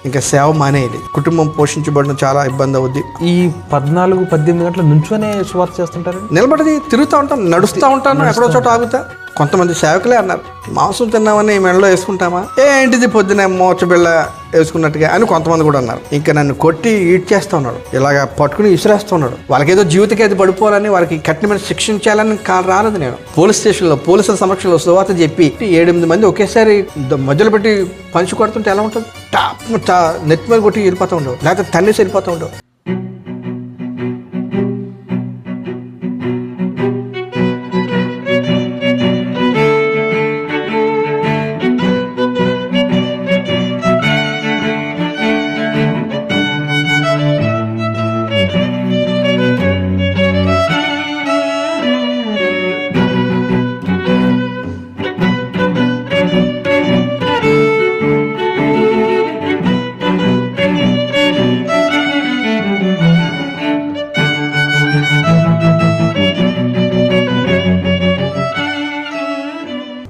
ఇంకా సేవ మానేయాలి. కుటుంబం పోషించబడడం చాలా ఇబ్బంది అవుద్ది. ఈ 14-18 గంటల నుంచోనే సువార్త చేస్తుంటారు. నిలబడి తిరుగుతూ ఉంటాను, నడుస్తూ ఉంటాను, ఎక్కడో చోట ఆగుతా. కొంతమంది సేవకులే అన్నారు, మాంసం తిన్నామని మెడలో వేసుకుంటామా, ఏంటిది పొద్దున మోచబిళ్ళ వేసుకున్నట్టుగా అని కొంతమంది కూడా అన్నారు. ఇంకా నన్ను కొట్టి ఈడ్ చేస్తూ ఉన్నాడు, ఇలాగ పట్టుకుని విసిరేస్తూ ఉన్నాడు. వాళ్ళకేదో జీవితకేది పడిపోవాలని, వాళ్ళకి కఠినమైన శిక్షించాలని రాలేదు. నేను పోలీస్ స్టేషన్లో పోలీసుల సమక్షంలో సువార్త చెప్పి 7-8 మంది ఒకేసారి మధ్యలో పెట్టి పంచి కొడుతుంటే ఎలా ఉంటుంది? నెత్తి మీద కొట్టి వెళ్ళిపోతూ ఉండవు, లేకపోతే తన్నేసి వెళ్ళిపోతూ ఉండవు.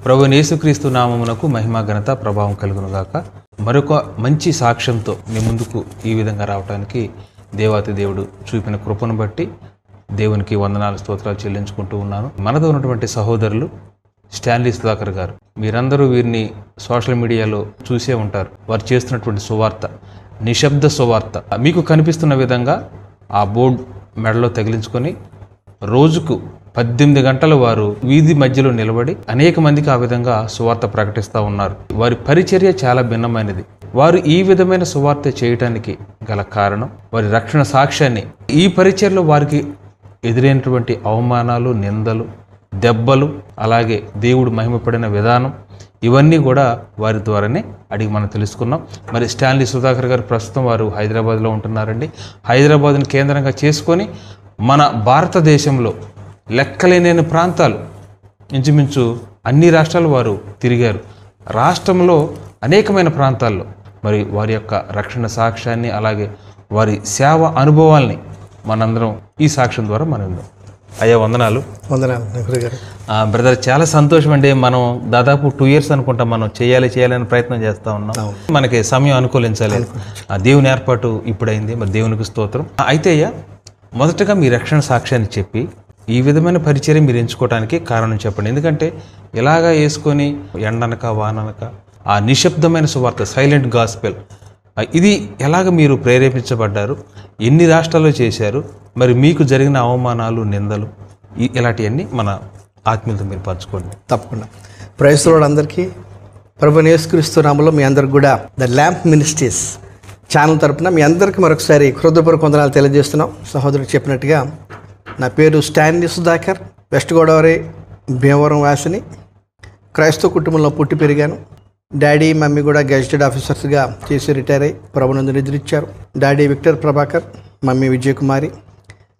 ప్రభువైన యేసుక్రీస్తు నామమునకు మహిమ ఘనత ప్రభావం కలుగునుగాక. మరొక మంచి సాక్ష్యంతో మీ ముందుకు ఈ విధంగా రావడానికి దేవాతి దేవుడు చూపిన కృపను బట్టి దేవునికి వందనాలు స్తోత్రాలు చెల్లించుకుంటూ ఉన్నాను. మనతో ఉన్నటువంటి సహోదరులు స్టాన్లీ సుధాకర్ గారు. మీరందరూ వీరిని సోషల్ మీడియాలో చూసే ఉంటారు. వారు చేస్తున్నటువంటి సువార్త నిశ్శబ్ద సువార్త. మీకు కనిపిస్తున్న విధంగా ఆ బోర్డు మెడలో తగిలించుకొని రోజుకు 18 గంటలు వారు వీధి మధ్యలో నిలబడి అనేక మందికి ఆ విధంగా సువార్త ప్రకటిస్తూ ఉన్నారు. వారి పరిచర్య చాలా భిన్నమైనది. వారు ఈ విధమైన సువార్త చేయటానికి గల కారణం వారి రక్షణ సాక్ష్యాన్ని, ఈ పరిచర్యలో వారికి ఎదురైనటువంటి అవమానాలు, నిందలు, దెబ్బలు, అలాగే దేవుడు మహిమపడిన విధానం, ఇవన్నీ కూడా వారి ద్వారానే అడిగి మనం తెలుసుకున్నాం. మరి స్టాన్లీ సుధాకర్ గారు ప్రస్తుతం వారు హైదరాబాద్లో ఉంటున్నారండి. హైదరాబాద్ని కేంద్రంగా చేసుకొని మన భారతదేశంలో లెక్కలేని ప్రాంతాలు, ఇంచుమించు అన్ని రాష్ట్రాలు వారు తిరిగారు. రాష్ట్రంలో అనేకమైన ప్రాంతాల్లో మరి వారి యొక్క రక్షణ సాక్ష్యాన్ని, అలాగే వారి సేవ అనుభవాల్ని మనందరం ఈ సాక్ష్యం ద్వారా మనం అయ్యా వందనాలు. బ్రదర్, చాలా సంతోషం అండి. మనం దాదాపు 2 years అనుకుంటాం మనం చేయాలని ప్రయత్నం చేస్తూ ఉన్నాం. మనకి సమయం అనుకూలించాలి, ఆ దేవుని ఏర్పాటు ఇప్పుడైంది. మరి దేవునికి స్తోత్రం. అయితే అయ్యా, మొదటగా మీ రక్షణ సాక్ష్యాన్ని చెప్పి ఈ విధమైన పరిచర్య మీరు ఎంచుకోవడానికి కారణం చెప్పండి. ఎందుకంటే ఇలాగా వేసుకొని ఎండనక వాననక ఆ నిశ్శబ్దమైన సువార్త, సైలెంట్ గాస్పెల్, ఇది ఎలాగ మీరు ప్రేరేపించబడ్డారు? ఎన్ని రాష్ట్రాల్లో చేశారు? మరి మీకు జరిగిన అవమానాలు, నిందలు, ఇలాంటివన్నీ మన ఆత్మీయులతో మీరు పంచుకోండి. తప్పకుండా. ప్రైజ్ ది లార్డ్ అందరికీ. ప్రభువైన యేసుక్రీస్తు నామములో మీ అందరికి కూడా ద ల్యాంప్ మినిస్ట్రీస్ ఛానల్ తరపున మీ అందరికీ మరొకసారి హృదయపూర్వక వందనాలు తెలియజేస్తున్నాం. సహోదరుడు చెప్పినట్టుగా నా పేరు స్టాన్లీ సుధాకర్, వెస్ట్ గోదావరి భీమవరం వాసిని. క్రైస్తవ కుటుంబంలో పుట్టి పెరిగాను. డాడీ మమ్మీ కూడా గెజిటెడ్ ఆఫీసర్స్గా చేసి రిటైర్ అయ్యి ప్రభునందు నిద్రించారు. Daddy Victor Prabhakar, mummy Vijayakumari.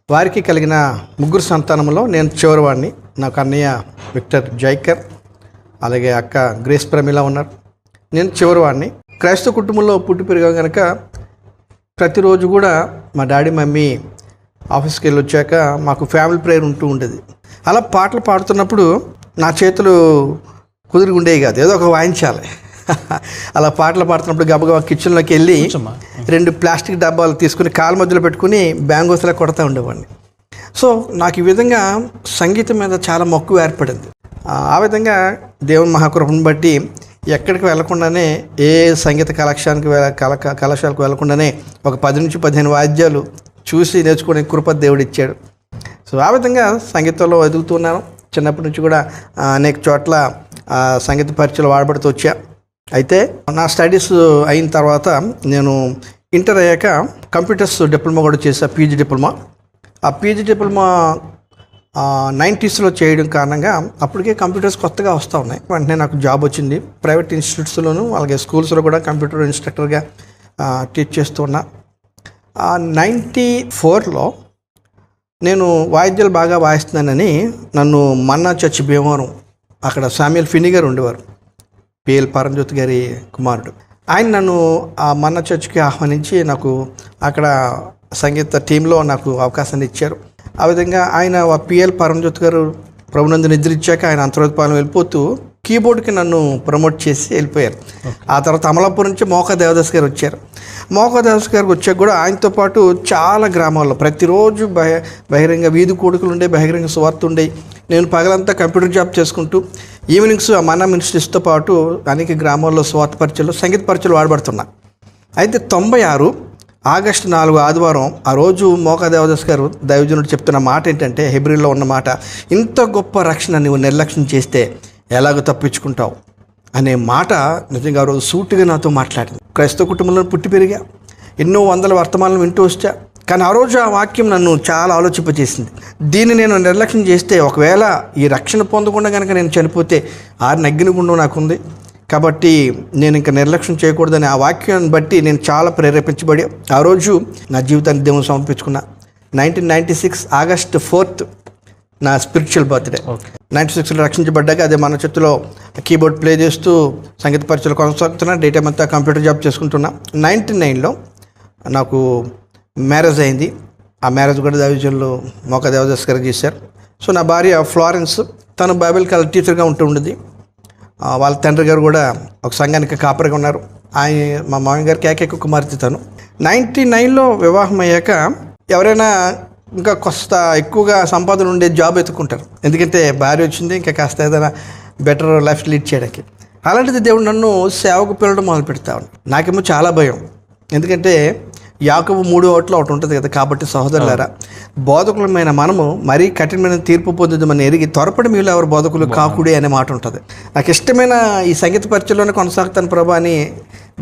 వారికి కలిగిన 3 సంతానంలో నేను చివరివాడిని. నాకు అన్నయ్య విక్టర్ జైకర్, అలాగే అక్క గ్రేస్ ప్రమిళ ఉన్నారు. నేను చివరివాడిని. క్రైస్తవ కుటుంబంలో పుట్టి పెరిగాం కనుక ప్రతిరోజు కూడా మా డాడీ మమ్మీ ఆఫీస్కి వెళ్ళి వచ్చాక మాకు ఫ్యామిలీ ప్రేయర్ ఉంటూ ఉండేది. అలా పాటలు పాడుతున్నప్పుడు నా చేతులు కుదిరి ఉండేవి కాదు, ఏదో ఒక వాయించాలి. అలా పాటలు పాడుతున్నప్పుడు గబగబా కిచెన్లోకి వెళ్ళి 2 ప్లాస్టిక్ డబ్బాలు తీసుకుని కాలు మధ్యలో పెట్టుకుని బ్యాంగోస్లా కొడతా ఉండేవాడిని. సో నాకు ఈ విధంగా సంగీతం మీద చాలా మక్కువ ఏర్పడింది. ఆ విధంగా దేవుని మహాకృపను బట్టి ఎక్కడికి వెళ్లకుండానే, ఏ సంగీత కళాశాలకు వెళ్లకుండానే ఒక 10-15 వాద్యాలు చూసి నేర్చుకునే కృప దేవుడు ఇచ్చాడు. సో ఆ విధంగా సంగీతంలో ఎదుగుతున్నాను. చిన్నప్పటి నుంచి కూడా అనేక చోట్ల సంగీత పరీక్షలు వాడబడుతూ వచ్చా. అయితే నా స్టడీస్ అయిన తర్వాత నేను ఇంటర్ అయ్యాక కంప్యూటర్స్ డిప్లొమా కూడా చేసా, పీజీ డిప్లొమా. ఆ పీజీ డిప్లొమా 90sలో చేయడం కారణంగా అప్పటికే కంప్యూటర్స్ కొత్తగా వస్తూ ఉన్నాయి. వెంటనే నాకు జాబ్ వచ్చింది. ప్రైవేట్ ఇన్స్టిట్యూట్స్లోను అలాగే స్కూల్స్లో కూడా కంప్యూటర్ ఇన్స్ట్రక్టర్గా టీచ్ చేస్తూ ఉన్నా. 94లో నేను వాయిద్యాలు బాగా వాయిస్తున్నానని నన్ను మన్నా చర్చ్ భీమవరం, అక్కడ శామ్యుయల్ ఫినీ గారు ఉండేవారు, పిఎల్ పరంజ్యోతి గారి కుమారుడు. ఆయన నన్ను ఆ మన్నా చర్చ్కి ఆహ్వానించి నాకు అక్కడ సంగీత టీంలో నాకు అవకాశాన్ని ఇచ్చారు. ఆ విధంగా ఆయన పిఎల్ పరంజ్యోతి గారు ప్రభునందు నిద్రించాక ఆయన అంతర్గతపాలెం వెళ్ళిపోతూ కీబోర్డ్కి నన్ను ప్రమోట్ చేసి వెళ్ళిపోయారు. ఆ తర్వాత అమలాపూర్ నుంచి మోకా దేవదాస్ గారు వచ్చారు. మోకా దేవదాస్ గారికి వచ్చాక కూడా ఆయనతో పాటు చాలా గ్రామాల్లో ప్రతిరోజు బహిరంగ వీధి కూడుకులు ఉండే, బహిరంగ సువార్త ఉండేవి. నేను పగలంతా కంప్యూటర్ జాబ్ చేసుకుంటూ ఈవినింగ్స్ మన్నా మినిస్ట్రీస్తో పాటు అనేక గ్రామాల్లో స్వార్థ పరిచయలు, సంగీత పరిచయలు వాడబడుతున్నా. అయితే 96 ఆగస్టు 4 ఆదివారం ఆ రోజు మోకా దేవదాస్ గారు దైవజనుడు చెప్తున్న మాట ఏంటంటే, హెబ్రీలో ఉన్న మాట, ఇంత గొప్ప రక్షణ నువ్వు నిర్లక్ష్యం చేస్తే ఎలాగో తప్పించుకుంటావు అనే మాట నిజంగా ఆ రోజు సూటిగా నాతో మాట్లాడింది. క్రైస్తవ కుటుంబంలో పుట్టి పెరిగా, ఎన్నో వందల వర్తమానాలు వింటూ వచ్చా. కానీ ఆ రోజు ఆ వాక్యం నన్ను చాలా ఆలోచింపజేసింది. దీన్ని నేను నిర్లక్ష్యం చేస్తే ఒకవేళ ఈ రక్షణ పొందకుండా కనుక నేను చనిపోతే నగ్గినగుండం నాకుంది. కాబట్టి నేను ఇంకా నిర్లక్ష్యం చేయకూడదని ఆ వాక్యాన్ని బట్టి నేను చాలా ప్రేరేపించబడి ఆ రోజు నా జీవితాన్ని దేవుని సమర్పించుకున్నా. 1996 ఆగస్ట్ 4 నా స్పిరిచువల్ బర్త్డే. 96లో రక్షించబడ్డాక అదే మన చేతిలో కీబోర్డ్ ప్లే చేస్తూ సంగీత పరిచయాలు కొనసాగుతున్నా. డే టైం అంతా కంప్యూటర్ జాబ్ చేసుకుంటున్నా. 99లో నాకు మ్యారేజ్ అయింది. ఆ మ్యారేజ్ కూడా దైవజనులు మోకా దేవదాస్ గారు చేశారు. సో నా భార్య ఫ్లోరెన్స్, తను బైబిల్ కాలేజ్ టీచర్గా ఉంటూ ఉండేది. వాళ్ళ తండ్రి గారు కూడా ఒక సంఘానికి కాపరిగా ఉన్నారు. మా మామయ్య గారికి ఏకైక కుమార్తె తను. 99లో వివాహం అయ్యాక ఎవరైనా ఇంకా కాస్త ఎక్కువగా సంపాదన ఉండే జాబ్ ఎత్తుకుంటారు. ఎందుకంటే భార్య వచ్చింది, ఇంకా కాస్త ఏదైనా బెటర్ లైఫ్ లీడ్ చేయడానికి. అలాంటిది దేవుడు నన్ను సేవకు పిలవడం మొదలు పెడతా ఉన్నాడు. నాకేమో చాలా భయం. ఎందుకంటే యాకోబు 3:1 ఒకటి ఉంటుంది కదా, కాబట్టి సహోదరులారా, బోధకులమైన మనము మరీ కఠినమైన తీర్పు పొందుదామని ఎరిగి త్వరపడి మీలో ఎవరు బోధకులు కాకుడే అనే మాట ఉంటుంది. నాకు ఇష్టమైన ఈ సంగీత పరిచయంలోనే కొనసాగుతాను ప్రభా అని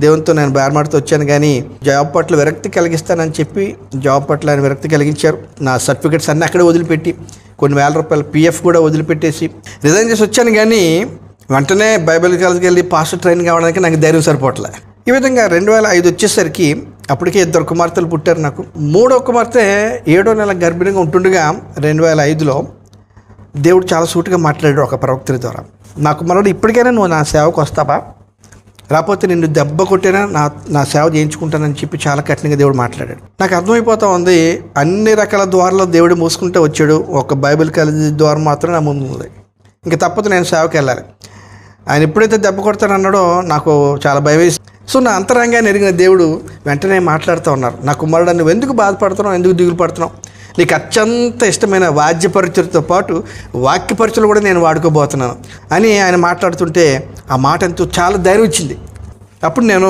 దేవునితో నేను బేరమాడుతూ వచ్చాను. కానీ జాబ్ పట్ల విరక్తి కలిగిస్తానని చెప్పి జాబ్ పట్ల ఆయన విరక్తి కలిగించారు. నా సర్టిఫికెట్స్ అన్నీ అక్కడే వదిలిపెట్టి కొన్ని వేల రూపాయలు PF కూడా వదిలిపెట్టేసి రిజైన్ చేసి వచ్చాను. కానీ వెంటనే బైబిల్ కాలేజ్కి వెళ్ళి పాస్టర్ ట్రైనింగ్ అవ్వడానికి నాకు ధైర్యం సరిపోవట్లే. ఈ విధంగా 2005 వచ్చేసరికి అప్పటికే 2 కుమార్తెలు పుట్టారు నాకు. 3వ కుమార్తె 7వ నెల గర్భిణిగా ఉంటుండగా 2005లో దేవుడు చాలా సూటిగా మాట్లాడాడు ఒక ప్రవక్త ద్వారా. నా కుమారుడు, ఇప్పటికైనా నువ్వు నా సేవకు వస్తావా, రాకపోతే నిన్ను దెబ్బ కొట్టినా నా సేవ చేయించుకుంటానని చెప్పి చాలా కఠినంగా దేవుడు మాట్లాడాడు. నాకు అర్థమైపోతా ఉంది, అన్ని రకాల ద్వారాల్లో దేవుడు మూసుకుంటూ వచ్చాడు, ఒక బైబిల్ కాలేజీ ద్వారం మాత్రం నా ముందు ఉంది. ఇంకా తప్పదు నేను సేవకి వెళ్ళాలి. ఆయన ఎప్పుడైతే దెబ్బ కొడతానన్నాడో నాకు చాలా భయం వేసి, సో నా అంతరంగాన్ని ఎరిగిన దేవుడు వెంటనే మాట్లాడుతూ ఉన్నారు. నా కుమారుడు, నువ్వు ఎందుకు బాధపడుతున్నావు, ఎందుకు దిగులు పడుతున్నావు, నీకు అత్యంత ఇష్టమైన వాద్య పరిచయతో పాటు వాక్య పరిచయలు కూడా నేను వాడుకోబోతున్నాను అని ఆయన మాట్లాడుతుంటే ఆ మాట ఎంతో చాలా ధైర్యం ఇచ్చింది. అప్పుడు నేను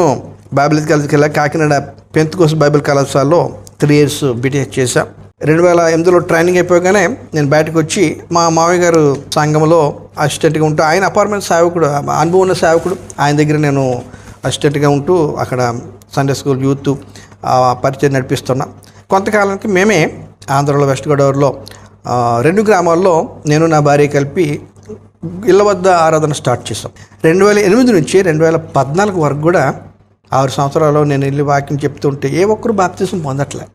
బైబిల్ కాలేజీకి వెళ్ళా. కాకినాడ పెంతెకోస్తు బైబిల్ కళాశాలలో 3 years BTech చేశా. 2008లో ట్రైనింగ్ అయిపోగానే నేను బయటకు వచ్చి మా మామయ్య గారు సంఘంలో అసిస్టెంట్గా ఉంటూ, ఆయన అపార్ట్మెంట్ సేవకుడు, అనుభవం ఉన్న సేవకుడు, ఆయన దగ్గర నేను అసిస్టెంట్గా ఉంటూ అక్కడ సండే స్కూల్ యూత్ పరిచయం నడిపిస్తున్నా. కొంతకాలానికి మేమే ఆంధ్రలో వెస్ట్ గోదావరిలో 2 గ్రామాల్లో నేను నా భార్య కలిపి ఇళ్ళ వద్ద ఆరాధన స్టార్ట్ చేసాం. 2008 నుంచి 2014 వరకు కూడా 6 సంవత్సరాలు నేను వెళ్ళి వాక్యం చెప్తుంటే ఏ ఒక్కరు బాప్తిసం పొందట్లే.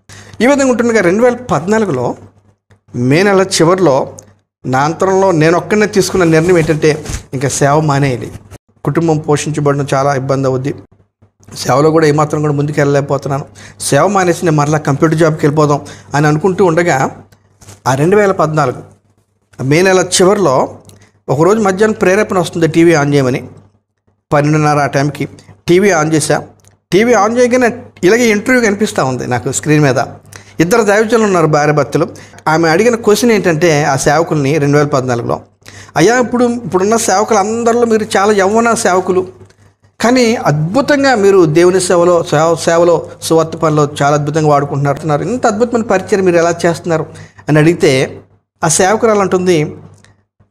ఈ విధంగా ఉంటుండగా 2014లో మే నెల చివరిలో నా అంతరంలో నేను ఒక్కడనే తీసుకున్న నిర్ణయం ఏంటంటే, ఇంకా సేవ మానేయాలి, కుటుంబం పోషించబడడం చాలా ఇబ్బంది అవుద్ది, సేవలో కూడా ఏమాత్రం కూడా ముందుకు వెళ్ళలేకపోతున్నాను, సేవ మానేసి నేను మరలా కంప్యూటర్ జాబ్కి వెళ్ళిపోదాం అని అనుకుంటూ ఉండగా ఆ 2014 మే నెల చివరిలో ఒకరోజు మధ్యాహ్నం ప్రేరేపణ వస్తుంది టీవీ ఆన్ చేయమని. 12:30 ఆ టైంకి టీవీ ఆన్ చేశా. టీవీ ఆన్ చేయగానే ఇలాగే ఇంటర్వ్యూ కనిపిస్తూ ఉంది నాకు స్క్రీన్ మీద. 2 దైవజనులు ఉన్నారు, భార్య భర్తలు. ఆమె అడిగిన క్వశ్చన్ ఏంటంటే ఆ సేవకుల్ని 2014లో, అయ్యా ఇప్పుడున్న సేవకులు అందరిలో మీరు చాలా యవ్వన సేవకులు, కానీ అద్భుతంగా మీరు దేవుని సేవలో సువార్త పనిలో చాలా అద్భుతంగా వాడుకుంటున్నారు, ఇంత అద్భుతమైన పరిచయం మీరు ఎలా చేస్తున్నారు అని అడిగితే ఆ సేవకురాలు అంటుంది,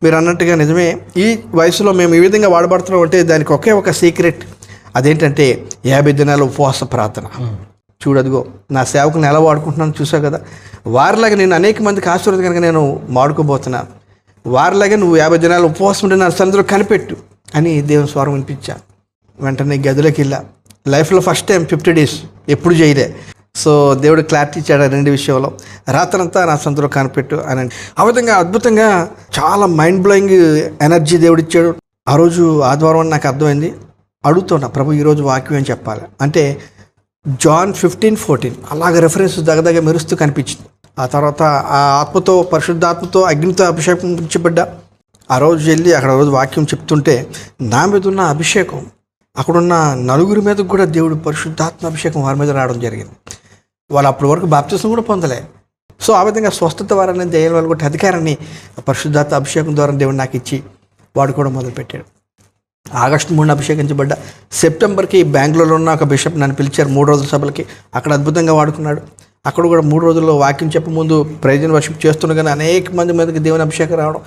మీరు అన్నట్టుగా నిజమే, ఈ వయసులో మేము ఈ విధంగా వాడబడుతున్నాం అంటే దానికి ఒకే ఒక సీక్రెట్, అదేంటంటే 50 దినాల ఉపవాస ప్రార్థన. చూడదుగో నా సేవకుని ఎలా వాడుకుంటున్నాను చూసావు కదా, వారిలాగా నేను అనేక మందికి ఆశీర్వాదం కనుక నేను వాడుకోబోతున్నాను, వారిలాగా నువ్వు 50 దినాలు ఉపవాసం ఉంటే నా సన్నిధిలో కనిపెట్టు అని దేవుని స్వరం వినిపించా. వెంటనే గదిలోకి వెళ్ళా. లైఫ్లో ఫస్ట్ టైం 50 days ఎప్పుడు చేయలే. సో దేవుడు క్లారిటీ ఇచ్చాడు 2 విషయంలో. రాత్రంతా నా సొంతలో కనిపెట్టు అని. ఆ విధంగా అద్భుతంగా చాలా మైండ్ బ్లోయింగ్ ఎనర్జీ దేవుడు ఇచ్చాడు. ఆ రోజు ఆదివారం అని నాకు అర్థమైంది. అడుగుతున్నా, ప్రభు ఈరోజు వాక్యం ఏం చెప్పాలి అంటే జాన్ 15:14 అలాగ రెఫరెన్స్ దగ్గర మెరుస్తూ కనిపించింది. ఆ తర్వాత ఆ ఆత్మతో, పరిశుద్ధాత్మతో, అగ్నితో అభిషేకించబడ్డా. ఆ రోజు వెళ్ళి అక్కడ రోజు వాక్యం చెప్తుంటే నా మీద ఉన్న అభిషేకం అక్కడున్న నలుగురి మీద కూడా దేవుడు పరిశుద్ధాత్మ అభిషేకం వారి మీద రావడం జరిగింది. వాళ్ళు అప్పటి వరకు బాప్తిసం కూడా పొందలే. సో ఆ విధంగా స్వస్థత వారని దయ్యాల వాళ్ళు కూడా అధికారాన్ని పరిశుద్ధాత్మ అభిషేకం ద్వారా దేవుడు నాకు ఇచ్చి వాడుకోవడం మొదలుపెట్టాడు. ఆగస్టు 3 అభిషేకించబడ్డ. సెప్టెంబర్కి బెంగళూరులో ఉన్న ఒక బిషప్ నన్ను పిలిచారు 3 రోజుల సభలకి. అక్కడ అద్భుతంగా వాడుకున్నాడు. అక్కడ కూడా 3 రోజుల్లో వాక్యం చెప్పముందు ప్రైజ్ అండ్ వర్షిప్ చేస్తుండగానే అనేక మంది మీదకి దేవుని అభిషేకం రావడం,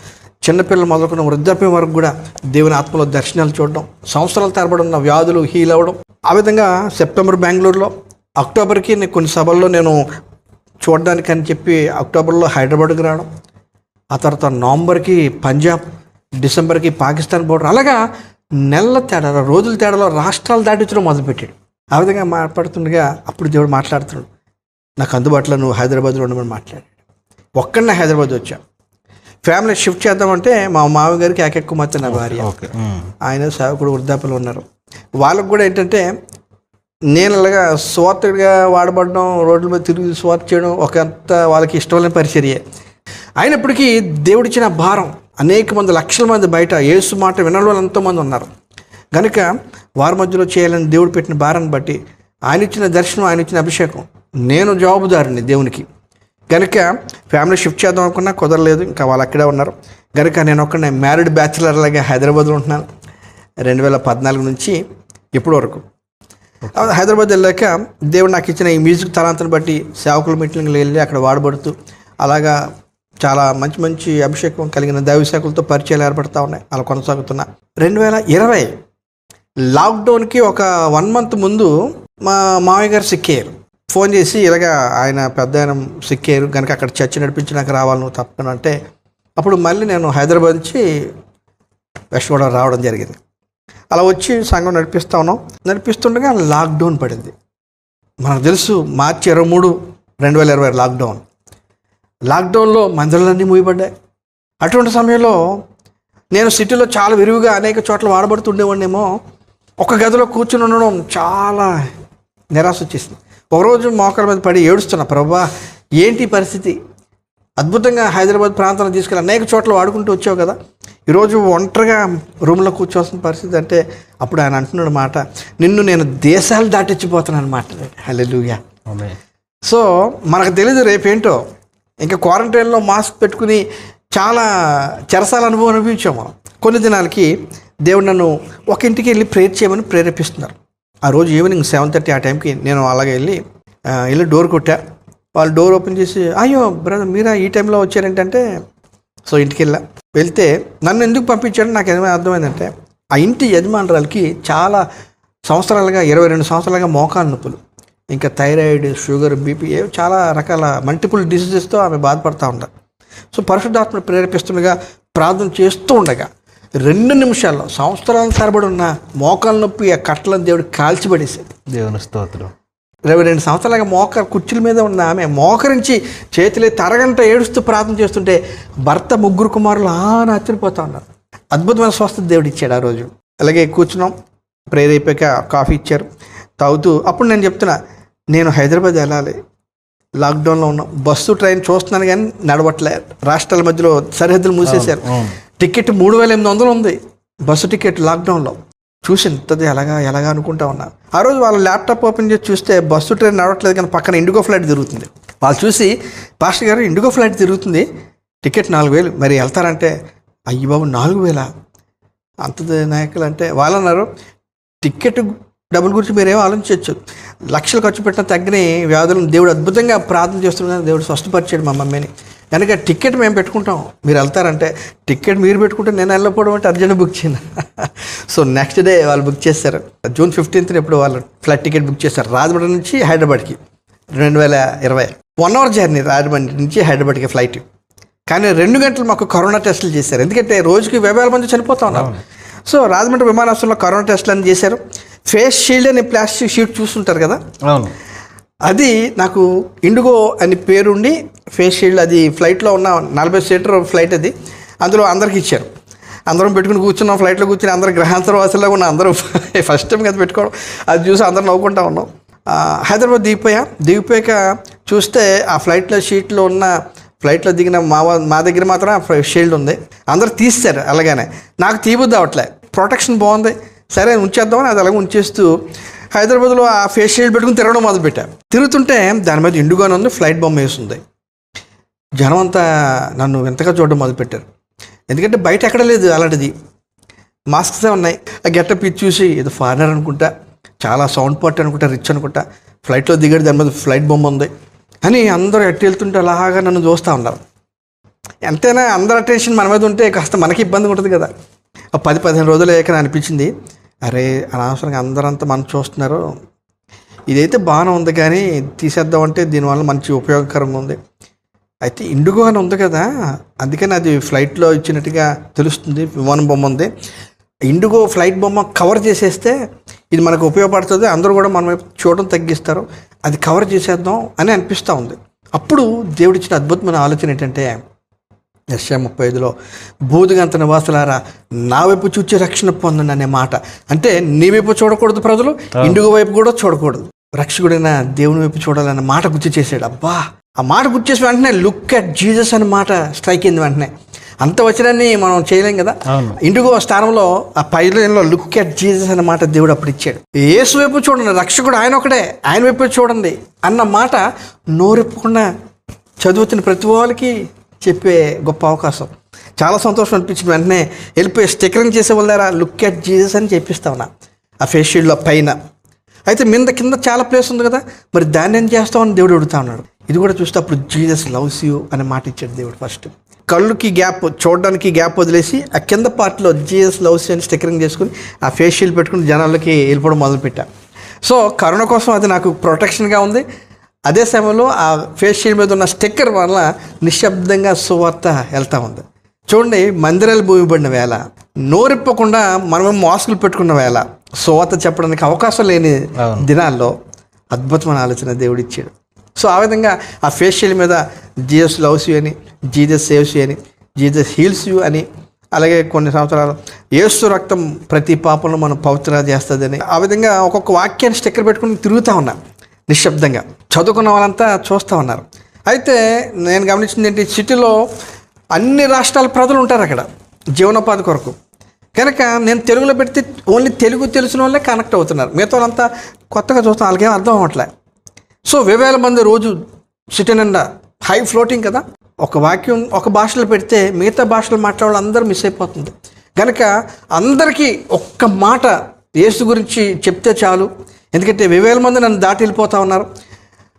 చిన్నపిల్లలు మొదలుకున్న వృద్ధాప్యం వరకు కూడా దేవుని ఆత్మలో దర్శనాలు చూడడం, సంవత్సరాల తరబడి ఉన్న వ్యాధులు హీల్ అవ్వడం. ఆ విధంగా సెప్టెంబర్ బెంగళూరులో, అక్టోబర్కి కొన్ని సభల్లో నేను చూడడానికి అని చెప్పి అక్టోబర్లో హైదరాబాద్కి రావడం, ఆ తర్వాత నవంబర్కి పంజాబ్, డిసెంబర్కి పాకిస్తాన్ బోర్డర్, అలాగా నెలల తేడాలో రోజుల తేడాలో రాష్ట్రాలు దాటించడం మొదలుపెట్టాడు. ఆ విధంగా మాట్లాడుతుండగా అప్పుడు దేవుడు మాట్లాడుతున్నాడు, నాకు అందుబాటులో నువ్వు హైదరాబాద్లో ఉండమని మాట్లాడాడు. ఒక్కడనే హైదరాబాద్ వచ్చా. ఫ్యామిలీ షిఫ్ట్ చేద్దామంటే మా మామయ్య గారికి ఏకైక కుమార్తె నా భార్య, ఆయన సేవకుడు వృద్ధాప్యలో ఉన్నారు. వాళ్ళకు కూడా ఏంటంటే నేను ఇలాగా స్వార్థగా వాడబడడం, రోడ్ల మీద తిరిగి స్వార్థ చేయడం ఒకంత వాళ్ళకి ఇష్టమైన పరిచర్యే. అయినప్పటికీ దేవుడిచ్చిన భారం, అనేక మంది లక్షల మంది బయట యేసు మాట వినడం వాళ్ళు ఎంతోమంది ఉన్నారు కనుక వారి మధ్యలో చేయాలని దేవుడు పెట్టిన భారాన్ని బట్టి ఆయన ఇచ్చిన దర్శనం, ఆయన ఇచ్చిన అభిషేకం, నేను జవాబుదారుని దేవునికి. కనుక ఫ్యామిలీ షిఫ్ట్ చేద్దాం అనుకున్నా కుదరలేదు, ఇంకా వాళ్ళు అక్కడే ఉన్నారు. కనుక నేను ఒక్కడే మ్యారీడ్ బ్యాచిలర్ లాగా హైదరాబాద్లో ఉంటున్నాను 2014 నుంచి ఇప్పటి వరకు. హైదరాబాద్ వెళ్ళాక దేవుడు నాకు ఇచ్చిన ఈ మ్యూజిక్ తలాంతను బట్టి సేవకుల మీటింగ్లు వెళ్ళి అక్కడ వాడబడుతూ అలాగా చాలా మంచి మంచి అభిషేకం కలిగిన దైవసేవకులతో పరిచయాలు ఏర్పడతా ఉన్నాయి. అలా కొనసాగుతున్నా. 2020 లాక్డౌన్కి ఒక 1 month ముందు మా మామయ్య గారు సిక్కారు. ఫోన్ చేసి ఇలాగా ఆయన పెద్ద ఆయన సిక్కారు కనుక అక్కడ చర్చ నడిపించి నాకు రావాలి నువ్వు తప్పను అంటే, అప్పుడు మళ్ళీ నేను హైదరాబాద్ నుంచి వెస్ట్ గోదావరి రావడం జరిగింది. అలా వచ్చి సంఘం నడిపిస్తా ఉన్నాం. నడిపిస్తుండగా లాక్డౌన్ పడింది. మనకు తెలుసు మార్చి 23, 2020 లాక్డౌన్లో మందిరాలన్నీ మూయబడ్డాయి. అటువంటి సమయంలో నేను సిటీలో చాలా విరివిగా అనేక చోట్ల వాడబడుతుండేవాడినేమో. ఒక గదిలో కూర్చుని ఉండడం చాలా నిరాశ వచ్చేసింది. ఒకరోజు మోకాళ్ళ మీద పడి ఏడుస్తున్నా, ప్రభా ఏంటి పరిస్థితి, అద్భుతంగా హైదరాబాద్ ప్రాంతాన్ని తీసుకెళ్ళి అనేక చోట్ల వాడుకుంటూ వచ్చావు కదా, ఈరోజు ఒంటరిగా రూమ్లో కూర్చోవాల్సిన పరిస్థితి అంటే అప్పుడు ఆయన అంటున్నాడు మాట, నిన్ను నేను దేశాలు దాటించిపోతున్నాను అన్నమాట. హల్లెలూయా. సో మనకు తెలీదు రేపేంటో. ఇంకా క్వారంటైన్లో మాస్క్ పెట్టుకుని చాలా చెరసాల అనుభవం అనిపించాము మనం. కొన్ని దినాలకి దేవుడు నన్ను ఒక ఇంటికి వెళ్ళి ప్రేయర్ చేయమని ప్రేరేపిస్తున్నారు. ఆ రోజు ఈవినింగ్ 7:30 ఆ టైంకి నేను అలాగే వెళ్ళి డోర్ కొట్టా. వాళ్ళు డోర్ ఓపెన్ చేసి, అయ్యో బ్రదర్ మీరా ఈ టైంలో వచ్చారేంటంటే, సో ఇంటికి వెళ్తే నన్ను ఎందుకు పంపించాడో నాకు ఏమైనా అర్థమైందంటే, ఆ ఇంటి యజమానురాలకి చాలా సంవత్సరాలుగా 22 సంవత్సరాలుగా మోకాలు నొప్పులు, ఇంకా థైరాయిడ్, షుగర్, బీపీ, చాలా రకాల మల్టిపుల్ డిసీజెస్తో ఆమె బాధపడుతూ ఉంటారు. సో పరిశుద్ధాత్మ ప్రేరేపిస్తుండగా ప్రార్థన చేస్తూ ఉండగా 2 నిమిషాల్లో సంవత్సరాల తరబడి ఉన్న మోకాలు నొప్పి ఆ కట్టలను దేవుడు కాల్చిపడేశాడు. దేవుని స్తోత్రం. 22 సంవత్సరాలుగా కుర్చీల మీద ఉన్న ఆమె మోకరించి చేతులే అరగంట ఏడుస్తూ ప్రార్థన చేస్తుంటే భర్త 3 కుమారులు ఆశ్చర్యపోతూ ఉన్నారు. అద్భుతమైన స్వస్థత దేవుడు ఇచ్చాడు. ఆ రోజు అలాగే కూర్చున్నాం, ప్రేయర్ అయిపోయాక కాఫీ ఇచ్చారు, తాగుతూ అప్పుడు నేను చెప్తున్నా, నేను హైదరాబాద్ వెళ్ళాలి, లాక్డౌన్లో ఉన్నాం, బస్సు ట్రైన్ చూస్తున్నాను కానీ నడవట్లే, రాష్ట్రాల మధ్యలో సరిహద్దులు మూసేశారు, టికెట్ 3,800 ఉంది బస్సు టికెట్ లాక్డౌన్లో. చూసి ఇంతది ఎలాగా అనుకుంటా ఉన్నా. ఆ రోజు వాళ్ళ ల్యాప్టాప్ ఓపెన్ చేసి చూస్తే బస్సు ట్రైన్ నడవట్లేదు కానీ పక్కన ఇండిగో ఫ్లైట్ తిరుగుతుంది. వాళ్ళు చూసి, పాస్టర్ గారు ఇండిగో ఫ్లైట్ తిరుగుతుంది, టికెట్ 4,000, మరి వెళ్తారంటే, అయ్యి బాబు 4,000 అంతది నాయకులు అంటే, వాళ్ళు అన్నారు టికెట్ డబ్బుల గురించి మీరేమో ఆలోచించవచ్చు, లక్షలు ఖర్చు పెట్టిన తగ్గిన వ్యాధులను దేవుడు అద్భుతంగా ప్రార్థన చేస్తున్నాను, దేవుడు స్వస్థపరిచాడు మా మమ్మీని, కనుక టికెట్ మేము పెట్టుకుంటాం మీరు వెళ్తారంటే, టికెట్ మీరు పెట్టుకుంటే నేను వెళ్ళకపోవడం అంటే అర్జెంట్ బుక్ చేయను. సో నెక్స్ట్ డే వాళ్ళు బుక్ చేశారు. June 15th ఎప్పుడు వాళ్ళు ఫ్లైట్ టికెట్ బుక్ చేశారు రాజమండ్రి నుంచి హైదరాబాద్కి. 2020 1 hour జర్నీ రాజమండ్రి నుంచి హైదరాబాద్కి ఫ్లైట్. కానీ 2 గంటలు మాకు కరోనా టెస్టులు చేశారు, ఎందుకంటే రోజుకి 20,000 మంది చనిపోతా ఉన్నారు. సో రాజమండ్రి విమానాశ్రయంలో కరోనా టెస్టులు అని చేశారు. ఫేస్ షీల్డ్ అని ప్లాస్టిక్ షీట్ చూస్తుంటారు కదా, అది నాకు ఇండిగో అని పేరుండి ఫేస్ షీల్డ్, అది ఫ్లైట్లో ఉన్న 40 సీటర్ ఫ్లైట్, అది అందులో అందరికి ఇచ్చారు. అందరం పెట్టుకుని కూర్చున్నాం, ఫ్లైట్లో కూర్చుని అందరూ గ్రహాంతర వాసులాగా ఉన్న అందరూ ఫస్ట్ టైం కదా పెట్టుకోవడం, అది చూసి అందరం నవ్వుకుంటా ఉన్నాం. హైదరాబాద్ దిగిపోయాక చూస్తే ఆ ఫ్లైట్లో షీట్లో ఉన్న ఫ్లైట్లో దిగిన మా దగ్గర మాత్రం ఫేస్ షీల్డ్ ఉంది. అందరూ తీస్తారు అలాగానే. నాకు తీయబుద్ది అవట్లే, ప్రొటెక్షన్ బాగుంది, సరే ఉంచేద్దామని అది అలాగే ఉంచేస్తూ హైదరాబాద్లో ఆ ఫేస్ షీల్డ్ పెట్టుకుని తిరగడం మొదలుపెట్టా. తిరుగుతుంటే దాని మీద ఇండిగోనే ఉంది, ఫ్లైట్ బొమ్మ వేస్తుంది. జనం అంతా నన్ను ఎంతగా చూడడం మొదలుపెట్టారు. ఎందుకంటే బయట ఎక్కడ లేదు అలాంటిది, మాస్క్సే ఉన్నాయి. ఆ గెటప్ ఇది చూసి ఇది ఫారినర్ అనుకుంటా, చాలా సౌండ్ పార్టీ అనుకుంటా, రిచ్ అనుకుంటా, ఫ్లైట్లో దిగాడు, దాని మీద ఫ్లైట్ బొమ్మ ఉంది అని అందరూ ఎట్టు వెళ్తుంటే అలాగా నన్ను చూస్తూ ఉన్నారు. ఎంతైనా అందరు అటెన్షన్ మన మీద ఉంటే కాస్త మనకి ఇబ్బంది ఉంటుంది కదా. 10-15 రోజులు అయ్యాక అనిపించింది, అరే అనవసరంగా అందరంతా మనం చూస్తున్నారు, ఇదైతే బాగానే ఉంది కానీ తీసేద్దామంటే దీనివల్ల మంచి ఉపయోగకరంగా ఉంది. అయితే ఇండిగో అని ఉంది కదా, అందుకని అది ఫ్లైట్లో ఇచ్చినట్టుగా తెలుస్తుంది, విమానం బొమ్మ ఉంది. ఇండిగో ఫ్లైట్ బొమ్మ కవర్ చేసేస్తే ఇది మనకు ఉపయోగపడుతుంది, అందరూ కూడా మన వైపు చూడడం తగ్గిస్తారు, అది కవర్ చేసేద్దాం అని అనిపిస్తూ ఉంది. అప్పుడు దేవుడిచ్చిన అద్భుతమైన ఆలోచన ఏంటంటే యెషయా 35లో బూదిగంత నివాసులారా నా వైపు చూచి రక్షణ పొందండి అనే మాట. అంటే నీ వైపు చూడకూడదు ప్రజలు, ఇండిగో వైపు కూడా చూడకూడదు, రక్షకుడైన దేవుని వైపు చూడాలన్న మాట గుర్తు చేశాడు. అబ్బా, ఆ మాట గుర్తు చేసిన వెంటనే లుక్ అట్ జీసస్ అనే మాట స్ట్రైక్ అయింది. వెంటనే అంత వచనాన్ని మనం చేయలేం కదా. ఇండిగో స్థానంలో ఆ పైలో లుక్ అట్ జీసస్ అనే మాట దేవుడు అప్పుడు ఇచ్చాడు. యేసు వైపు చూడండి, రక్షకుడు ఆయన ఒకడే, ఆయన వైపు చూడండి అన్న మాట నోరెప్పకుండా చదువుతున్న ప్రతి వాళ్ళకి చెప్పే గొప్ప అవకాశం. చాలా సంతోషం అనిపించింది. వెంటనే వెళ్ళిపోయి స్టిక్కరింగ్ చేసే వాళ్ళారా లుక్ అట్ జీసస్ అని చెప్పిస్తా ఉన్నా ఆ ఫేస్ షీల్డ్లో పైన. అయితే కింద చాలా ప్లేస్ ఉంది కదా, మరి దాన్ని ఏం చేస్తామని దేవుడు అడుగుతా ఉన్నాడు. ఇది కూడా చూస్తే అప్పుడు జీసస్ లవ్స్ యూ అనే మాట ఇచ్చాడు దేవుడు. ఫస్ట్ కళ్ళుకి గ్యాప్, చూడడానికి గ్యాప్ వదిలేసి ఆ కింద పార్ట్లో జీసస్ లవ్స్ యూ అని స్టిక్కరింగ్ చేసుకుని ఆ ఫేస్ షీల్డ్ పెట్టుకుని జనాలకి వెళ్ళిపోవడం మొదలుపెట్టా. సో కరోనా కోసం అది నాకు ప్రొటెక్షన్గా ఉంది. అదే సమయంలో ఆ ఫేస్ షీల్డ్ మీద ఉన్న స్టిక్కర్ వల్ల నిశ్శబ్దంగా సువార్త వెళ్తూ ఉంది. చూడండి, మందిరాలు భూమిపడిన వేళ, నోరిప్పకుండా మనమేమో మాస్కులు పెట్టుకున్న వేళ, సువార్త చెప్పడానికి అవకాశం లేని దినాల్లో అద్భుతమైన ఆలోచన దేవుడు ఇచ్చాడు. సో ఆ విధంగా ఆ ఫేస్ షీల్డ్ మీద జీసస్ లవ్స్ యూ అని, జీసస్ సేవ్స్ యూ అని, జీసస్ హీల్స్ యూ అని, అలాగే కొన్ని సంవత్సరాలు యేసు రక్తం ప్రతి పాపంలో మనం పవిత్ర చేస్తుందని, ఆ విధంగా ఒక్కొక్క వాక్యాన్ని స్టిక్కర్ పెట్టుకుని తిరుగుతూ ఉన్నా నిశ్శబ్దంగా. చదువుకున్న వాళ్ళంతా చూస్తూ ఉన్నారు. అయితే నేను గమనించింది ఏంటి, సిటీలో అన్ని రాష్ట్రాల ప్రజలు ఉంటారు అక్కడ జీవనోపాధి కొరకు. కనుక నేను తెలుగులో పెడితే ఓన్లీ తెలుగు తెలిసిన వాళ్ళే కనెక్ట్ అవుతున్నారు, మిగతా వాళ్ళంతా కొత్తగా చూస్తాం, వాళ్ళకేం అర్థం అవ్వట్లే. సో 1000 మంది రోజు సిటీ నిండా, హై ఫ్లోటింగ్ కదా, ఒక వాక్యం ఒక భాషలో పెడితే మిగతా భాషలు మాట్లాడే అందరూ మిస్ అయిపోతుంది. కనుక అందరికీ ఒక్క మాట యేసు గురించి చెప్తే చాలు, ఎందుకంటే 1000 మంది నన్ను దాటి వెళ్ళిపోతూ ఉన్నారు,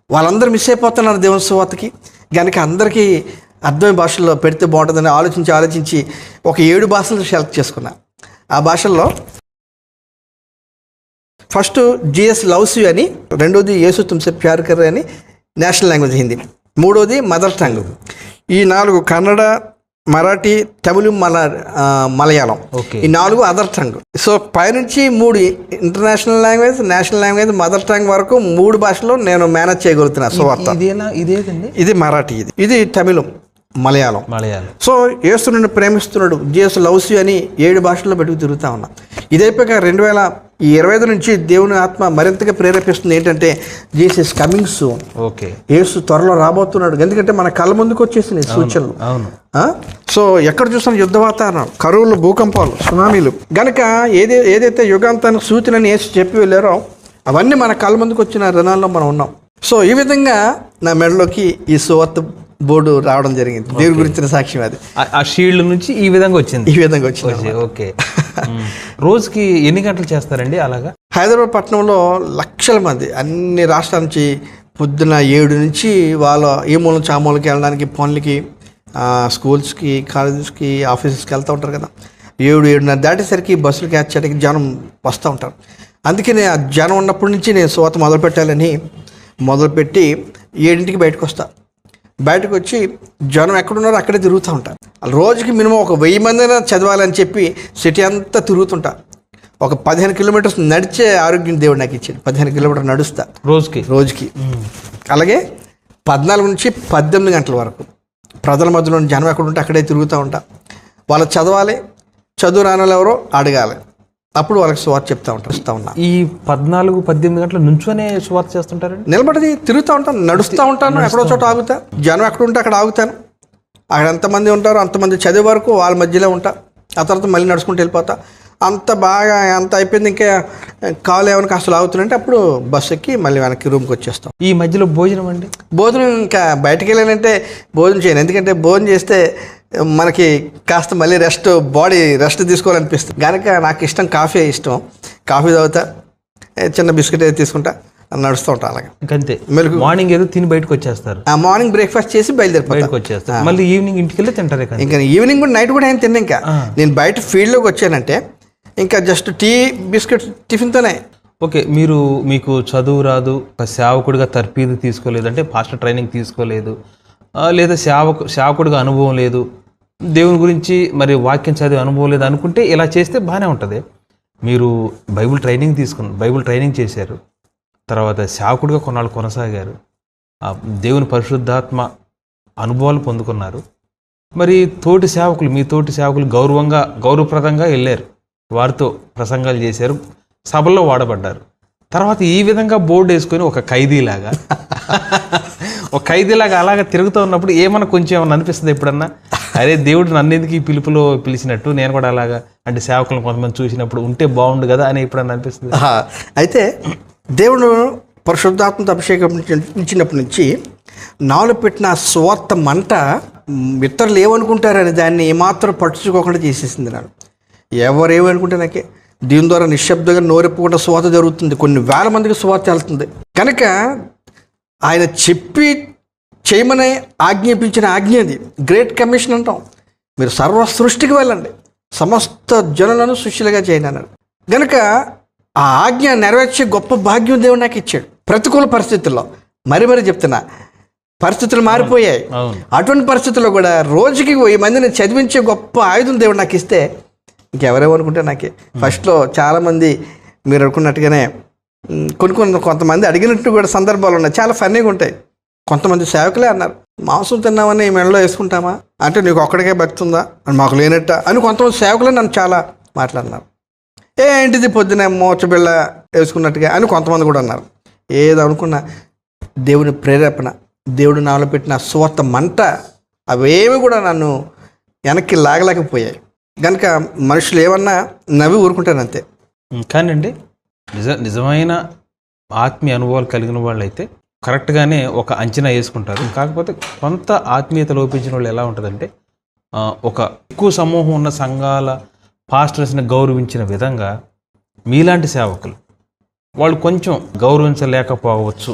వాళ్ళందరూ మిస్ అయిపోతున్నారు దేవుని సువార్తకి. కనుక అందరికీ అర్థమయ్యే భాషల్లో పెడితే బాగుంటుందని ఆలోచించి ఒక 7 భాషలు సెలెక్ట్ చేసుకున్నా. ఆ భాషల్లో ఫస్ట్ జీఎస్ లవ్స్ యూ అని, రెండోది యేసు తుమ్సే ప్యార్ కర్రే అని నేషనల్ లాంగ్వేజ్ హిందీ, మూడోది మదర్ టంగ్. ఈ 4 కన్నడ, మరాఠీ, తమిళ, మలయాళం, ఈ 4 అదర్ టంగ్. సో పైనుంచి 3 international language, national language, mother tongue వరకు 3 భాషల్లో నేను మేనేజ్ చేయగలుగుతున్నా సువార్త. ఇది మరాఠీ, ఇది తమిళం, మలయాళం. సో యేసు నిన్ను ప్రేమిస్తున్నాడు, జీసస్ లవ్స్ యూ అని 7 భాషల్లో పెట్టుకు తిరుగుతూ ఉన్నా. ఇదైపోయాక 2025 నుంచి దేవుని ఆత్మ మరింతగా ప్రేరేపిస్తుంది ఏంటంటే జీసస్ కమింగ్ సూన్. యేసు త్వరలో రాబోతున్నాడు. ఎందుకంటే మన కళ్ళ ముందుకు వచ్చేసినాయి సూచనలు. సో ఎక్కడ చూసిన యుద్ధ వాతావరణం, కరువులు, భూకంపాలు, సునామీలు. గనక ఏదైతే యుగాంతానికి సూచనని యేసు చెప్పి వెళ్ళారో అవన్నీ మన కళ్ళ ముందుకు వచ్చిన రణాల్లో మనం ఉన్నాం. సో ఈ విధంగా నా మెడలోకి ఈ సువార్త బోర్డు రావడం జరిగింది. దేవుడి గురించిన సాక్ష్యం అది. ఆ షీల్డ్ నుంచి ఈ విధంగా వచ్చింది. ఓకే. రోజుకి ఎన్ని గంటలు చేస్తారండి అలాగా? హైదరాబాద్ పట్టణంలో లక్షల మంది అన్ని రాష్ట్రాల నుంచి పొద్దున 7 నుంచి వాళ్ళ ఏ మూల నుంచి ఆ మూలకి వెళ్ళడానికి, పనులకి, స్కూల్స్కి, కాలేజెస్కి, ఆఫీసెస్కి వెళ్తూ ఉంటారు కదా. 7-7:30 దాటేసరికి బస్సులు క్యాచ్ చేయడానికి జనం వస్తూ ఉంటారు. అందుకని ఆ జనం ఉన్నప్పటి నుంచి నేను సువార్త మొదలుపెట్టి 7ంటికి బయటకు వచ్చి జనం ఎక్కడున్నారో అక్కడే తిరుగుతూ ఉంటారు. రోజుకి మినిమం ఒక 1000 మందినా చదవాలని చెప్పి సిటీ అంతా తిరుగుతుంటా. ఒక 15 కిలోమీటర్స్ నడిచే ఆరోగ్యం దేవుడు నాకు ఇచ్చాడు. 15 కిలోమీటర్లు నడుస్తా రోజుకి. అలాగే 14 నుంచి 18 గంటల వరకు ప్రజల మధ్యలో జనం ఎక్కడ ఉంటే అక్కడే తిరుగుతూ ఉంటా. వాళ్ళు చదవాలి, చదువు రాని వాళ్ళు ఎవరో అడగాలి, అప్పుడు వాళ్ళకి సువార్త చెప్తా ఉన్నా. ఈ 14-18 గంటల నుంచోనే సువార్త చేస్తుంటారు? నిలబడి తిరుగుతూ ఉంటాను, నడుస్తూ ఉంటాను, ఎక్కడో చోట ఆగుతా, జనం ఎక్కడ ఉంటే అక్కడ ఆగుతాను, అక్కడ ఎంతమంది ఉంటారో అంతమంది చదివే వరకు వాళ్ళ మధ్యలో ఉంటా. ఆ తర్వాత మళ్ళీ నడుచుకుంటూ వెళ్ళిపోతా. అంత బాగా అంత అయిపోయింది. ఇంకా కాలు ఏమైనా కాస్త లాగుతుందంటే అప్పుడు బస్సు ఎక్కి మళ్ళీ వెనక్కి రూమ్కి వచ్చేస్తాం. ఈ మధ్యలో భోజనం అండి? భోజనం ఇంకా బయటకు వెళ్ళానంటే భోజనం చేయను. ఎందుకంటే భోజనం చేస్తే మనకి కాస్త మళ్ళీ బాడీ రెస్ట్ తీసుకోవాలనిపిస్తుంది. కనుక నాకు ఇష్టం కాఫీ ఇష్టం. కాఫీ తాగుతా, చిన్న బిస్కెట్ ఏదో తీసుకుంటా, నడుస్తూ ఉంటాం. అలాగే ఇంకంతే. మార్నింగ్ ఏదో తిని బయటకు వచ్చేస్తారు. మార్నింగ్ బ్రేక్ఫాస్ట్ చేసి బయటకు వచ్చేస్తారు. మళ్ళీ ఈవినింగ్ ఇంటికి వెళ్ళి తింటారు. ఇంకా ఈవినింగ్ కూడా నైట్ కూడా ఏం తిన్నా. ఇంకా నేను బయట ఫీల్డ్లోకి వచ్చానంటే ఇంకా జస్ట్ టీ బిస్కెట్ టిఫిన్తోనే. ఓకే, మీకు చదువు రాదు, ఒక సేవకుడిగా తర్ఫీదు తీసుకోలేదు, అంటే పాస్టర్ ట్రైనింగ్ తీసుకోలేదు, లేదా సేవకుడిగా అనుభవం లేదు, దేవుని గురించి మరి వాక్యం చదివే అనుభవం లేదు అనుకుంటే ఇలా చేస్తే బాగానే ఉంటుంది. మీరు బైబిల్ ట్రైనింగ్ చేశారు, తర్వాత సేవకుడిగా కొన్నాళ్ళు కొనసాగారు, దేవుని పరిశుద్ధాత్మ అనుభవాలు పొందుకున్నారు. మరి మీ తోటి సేవకులు గౌరవప్రదంగా వెళ్ళారు, వారితో ప్రసంగాలు చేశారు, సభల్లో వాడబడ్డారు. తర్వాత ఈ విధంగా బోర్డు వేసుకొని ఒక ఖైదీలాగా అలాగా తిరుగుతూ ఉన్నప్పుడు కొంచెం ఏమన్నా అనిపిస్తుంది ఎప్పుడన్నా? అరే దేవుడు నన్ను ఎందుకు ఈ పిలుపులో పిలిచినట్టు, నేను కూడా అలాగా అంటే సేవకులను కొంతమంది చూసినప్పుడు ఉంటే బాగుండు కదా అని ఎప్పుడన్నా అనిపిస్తుంది? అయితే దేవుడు పరిశుద్ధాత్మతో అభిషేకం ఇచ్చినప్పటి నుంచి నాలో పెట్టిన స్వార్థ మంట ఇతరులు ఏమనుకుంటారని దాన్ని ఏమాత్రం పట్టించుకోకుండా చేసేసింది. నాకు ఎవరేమనుకుంటే నాకే దీని ద్వారా నిశ్శబ్దంగా నోరెప్పకుండా స్వార్థ జరుగుతుంది. కొన్ని వేల మందికి స్వార్థ వెళ్తుంది. కనుక ఆయన చెప్పి చేయమని ఆజ్ఞాపించిన ఆజ్ఞ అది. గ్రేట్ కమిషన్ అంటాం. మీరు సర్వ సృష్టికి వెళ్ళండి, సమస్త జనులను సృష్టిలుగా చేయండి అన్నాడు. కనుక ఆ ఆజ్ఞ నెరవేర్చే గొప్ప భాగ్యం దేవుడు నాకు ఇచ్చాడు. ప్రతికూల పరిస్థితుల్లో మరీ చెప్తున్నా, పరిస్థితులు మారిపోయాయి. అటువంటి పరిస్థితుల్లో కూడా రోజుకి 1000 మందిని చదివించే గొప్ప ఆయుధం దేవుడు నాకు ఇస్తే ఇంకెవరేమనుకుంటే నాకే. ఫస్ట్లో చాలామంది మీరు అనుకున్నట్టుగానే కొంతమంది అడిగినట్టు కూడా సందర్భాలు ఉన్నాయి. చాలా ఫన్నీగా ఉంటాయి. కొంతమంది సేవకులే అన్నారు, మాంసం తిన్నామని మెడలో వేసుకుంటామా అంటే నీకు ఒక్కడికే భక్తుందా అని మాకు లేనట్ట అని కొంతమంది సేవకులే నన్ను చాలా మాట్లాడినారు. ఏంటిది పొద్దున మోచబిళ్ళ వేసుకున్నట్టుగా అని కొంతమంది కూడా అన్నారు. ఏదో అనుకున్నా దేవుని ప్రేరేపణ, దేవుడు నాలో పెట్టిన స్వార్థ మంట అవేమి కూడా నన్ను వెనక్కి లాగలేకపోయాయి. కనుక మనుషులు ఏమన్నా నవ్వి ఊరుకుంటాను అంతే. కానండి నిజమైన ఆత్మీయ అనుభవాలు కలిగిన వాళ్ళు అయితే కరెక్ట్గానే ఒక అంచనా వేసుకుంటారు. కాకపోతే కొంత ఆత్మీయత లోపించిన వాళ్ళు ఎలా ఉంటుందంటే, ఒక ఎక్కువ సమూహం ఉన్న సంఘాల పాస్టర్స్ని గౌరవించిన విధంగా మీలాంటి సేవకులు వాళ్ళు కొంచెం గౌరవించలేకపోవచ్చు.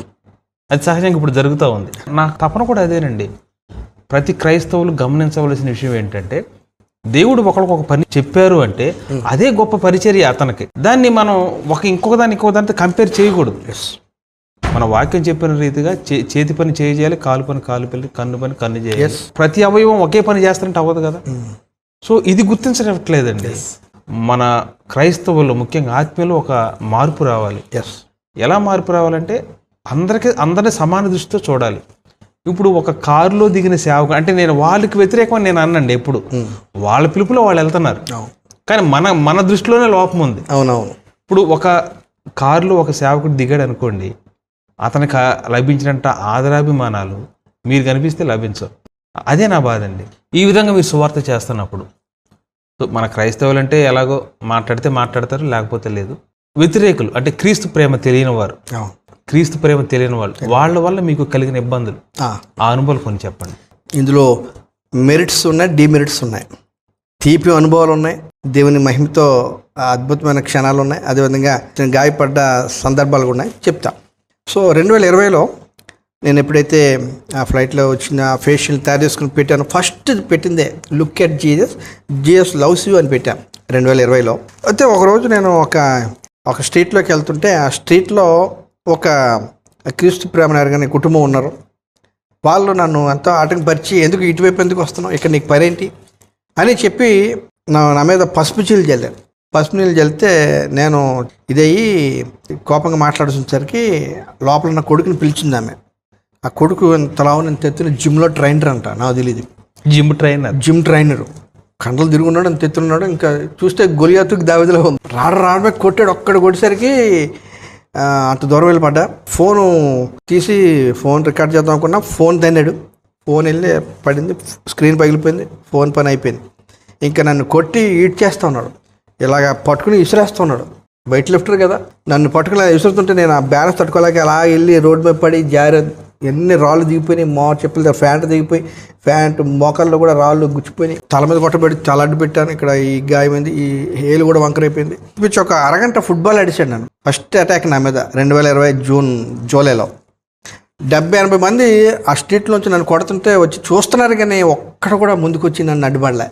అది సహజంగా ఇప్పుడు జరుగుతూ ఉంది. నా తపన కూడా అదేనండి. ప్రతి క్రైస్తవులు గమనించవలసిన విషయం ఏంటంటే, దేవుడు ఒకరికి ఒక పని చెప్పారు అంటే అదే గొప్ప పరిచర్య అతనికి. దాన్ని మనం ఇంకొక దానితో కంపేర్ చేయకూడదు. మన వాక్యం చెప్పిన రీతిగా చేతి పని చేయాలి, కాలు పని కన్ను పని కన్ను చేయాలి. ప్రతి అవయవం ఒకే పని చేస్తారంటే అవ్వదు కదా. సో ఇది గుర్తించట్లేదండి. మన క్రైస్తవులు ముఖ్యంగా ఆత్మీయులు ఒక మార్పు రావాలి. ఎలా మార్పు రావాలంటే అందరినీ సమాన దృష్టితో చూడాలి. ఇప్పుడు ఒక కారులో దిగిన సేవకు అంటే నేను వాళ్ళకి వ్యతిరేకమని నేను అన్నండి. ఎప్పుడు వాళ్ళ పిలుపులో వాళ్ళు వెళ్తున్నారు, కానీ మన దృష్టిలోనే లోపం ఉంది. అవునవును. ఇప్పుడు ఒక కారులో ఒక సేవకుడు దిగాడు అనుకోండి, అతనికి లభించినంత ఆదరాభిమానాలు మీరు కనిపిస్తే లభించవు. అదే నా బాధ అండి. ఈ విధంగా మీరు సువార్త చేస్తున్నప్పుడు మన క్రైస్తవులు అంటే ఎలాగో మాట్లాడతారు, లేకపోతే లేదు. వ్యతిరేకులు అంటే క్రీస్తు ప్రేమ తెలియని వాళ్ళు, వాళ్ళ వల్ల మీకు కలిగిన ఇబ్బందులు, ఆ అనుభవాలు కొన్ని చెప్పండి. ఇందులో మెరిట్స్ ఉన్నాయి, డిమెరిట్స్ ఉన్నాయి. తీపి అనుభవాలు ఉన్నాయి, దేవుని మహిమతో అద్భుతమైన క్షణాలు ఉన్నాయి, అదేవిధంగా గాయపడ్డ సందర్భాలు కూడా ఉన్నాయి. చెప్తా. సో 2020లో నేను ఎప్పుడైతే ఆ ఫ్లైట్లో వచ్చిన ఫేషియల్ తయారు చేసుకుని పెట్టాను, ఫస్ట్ పెట్టిందే look at Jesus loves you అని పెట్టాను 2020లో. అయితే ఒకరోజు నేను ఒక స్ట్రీట్లోకి వెళ్తుంటే ఆ స్ట్రీట్లో ఒక క్రీస్తు ప్రేమ ఎరగని కుటుంబం ఉన్నారు. వాళ్ళు నన్ను ఎంతో ఆటంకపరిచి ఎందుకు ఇటువైపు ఎందుకు వస్తున్నావు, ఇక్కడ నీకు పని ఏంటి అని చెప్పి నా మీద పసుపు నీళ్ళు జల్లారు. పసుపు నీళ్ళు జల్లితే నేను ఇదయ్యి కోపంగా మాట్లాడుతున్నసరికి లోపల నా కొడుకుని పిలిచింది ఆమె. ఆ కొడుకు తలా నేను తెత్తున జిమ్లో ట్రైనర్ అంట, నాకు తెలియదు. జిమ్ ట్రైనరు కండలు తిరుగున్నాడు, అంత తెత్తున్నాడు. ఇంకా చూస్తే గొలియాతుకి దావిదిలో ఉంది. రాడమే కొట్టాడు. ఒక్కడు కొట్టేసరికి అంత దూరం వెళ్ళి పడ్డా. ఫోను తీసి ఫోన్ రికార్డ్ చేద్దాం అనుకున్నా, ఫోన్ తన్నాడు. ఫోన్ వెళ్ళి పడింది, స్క్రీన్ పగిలిపోయింది, ఫోన్ పని అయిపోయింది. ఇంకా నన్ను కొట్టి ఈడ్ చేస్తూ ఉన్నాడు, ఇలాగ పట్టుకుని విసిరేస్తూ ఉన్నాడు. వెయిట్ లిఫ్టర్ కదా, నన్ను పట్టుకుని విసురుతుంటే నేను ఆ బ్యాలెన్స్ తట్టుకోలేక అలా వెళ్ళి రోడ్డు మీద పడి ఎన్ని రాళ్ళు దిగిపోయినాయి, చెప్పులు ప్యాంట్ దిగిపోయి, ప్యాంట్ మోకాల్లో కూడా రాళ్ళు గుచ్చిపోయినాయి, తల మీద కొట్టబడి తల అడ్డు పెట్టాను, ఇక్కడ ఈ గాయమైంది, ఈ హేలు కూడా వంకరైపోయింది. పిచ్చి ఒక అరగంట ఫుట్బాల్ ఆడిచాను నన్ను. ఫస్ట్ అటాక్ నా మీద 2020 జూలైలో 70-80 మంది ఆ స్ట్రీట్లోంచి నన్ను కొడుతుంటే వచ్చి చూస్తున్నారు, కానీ ఒక్కడ కూడా ముందుకు వచ్చి నన్ను అడ్డుపడలే.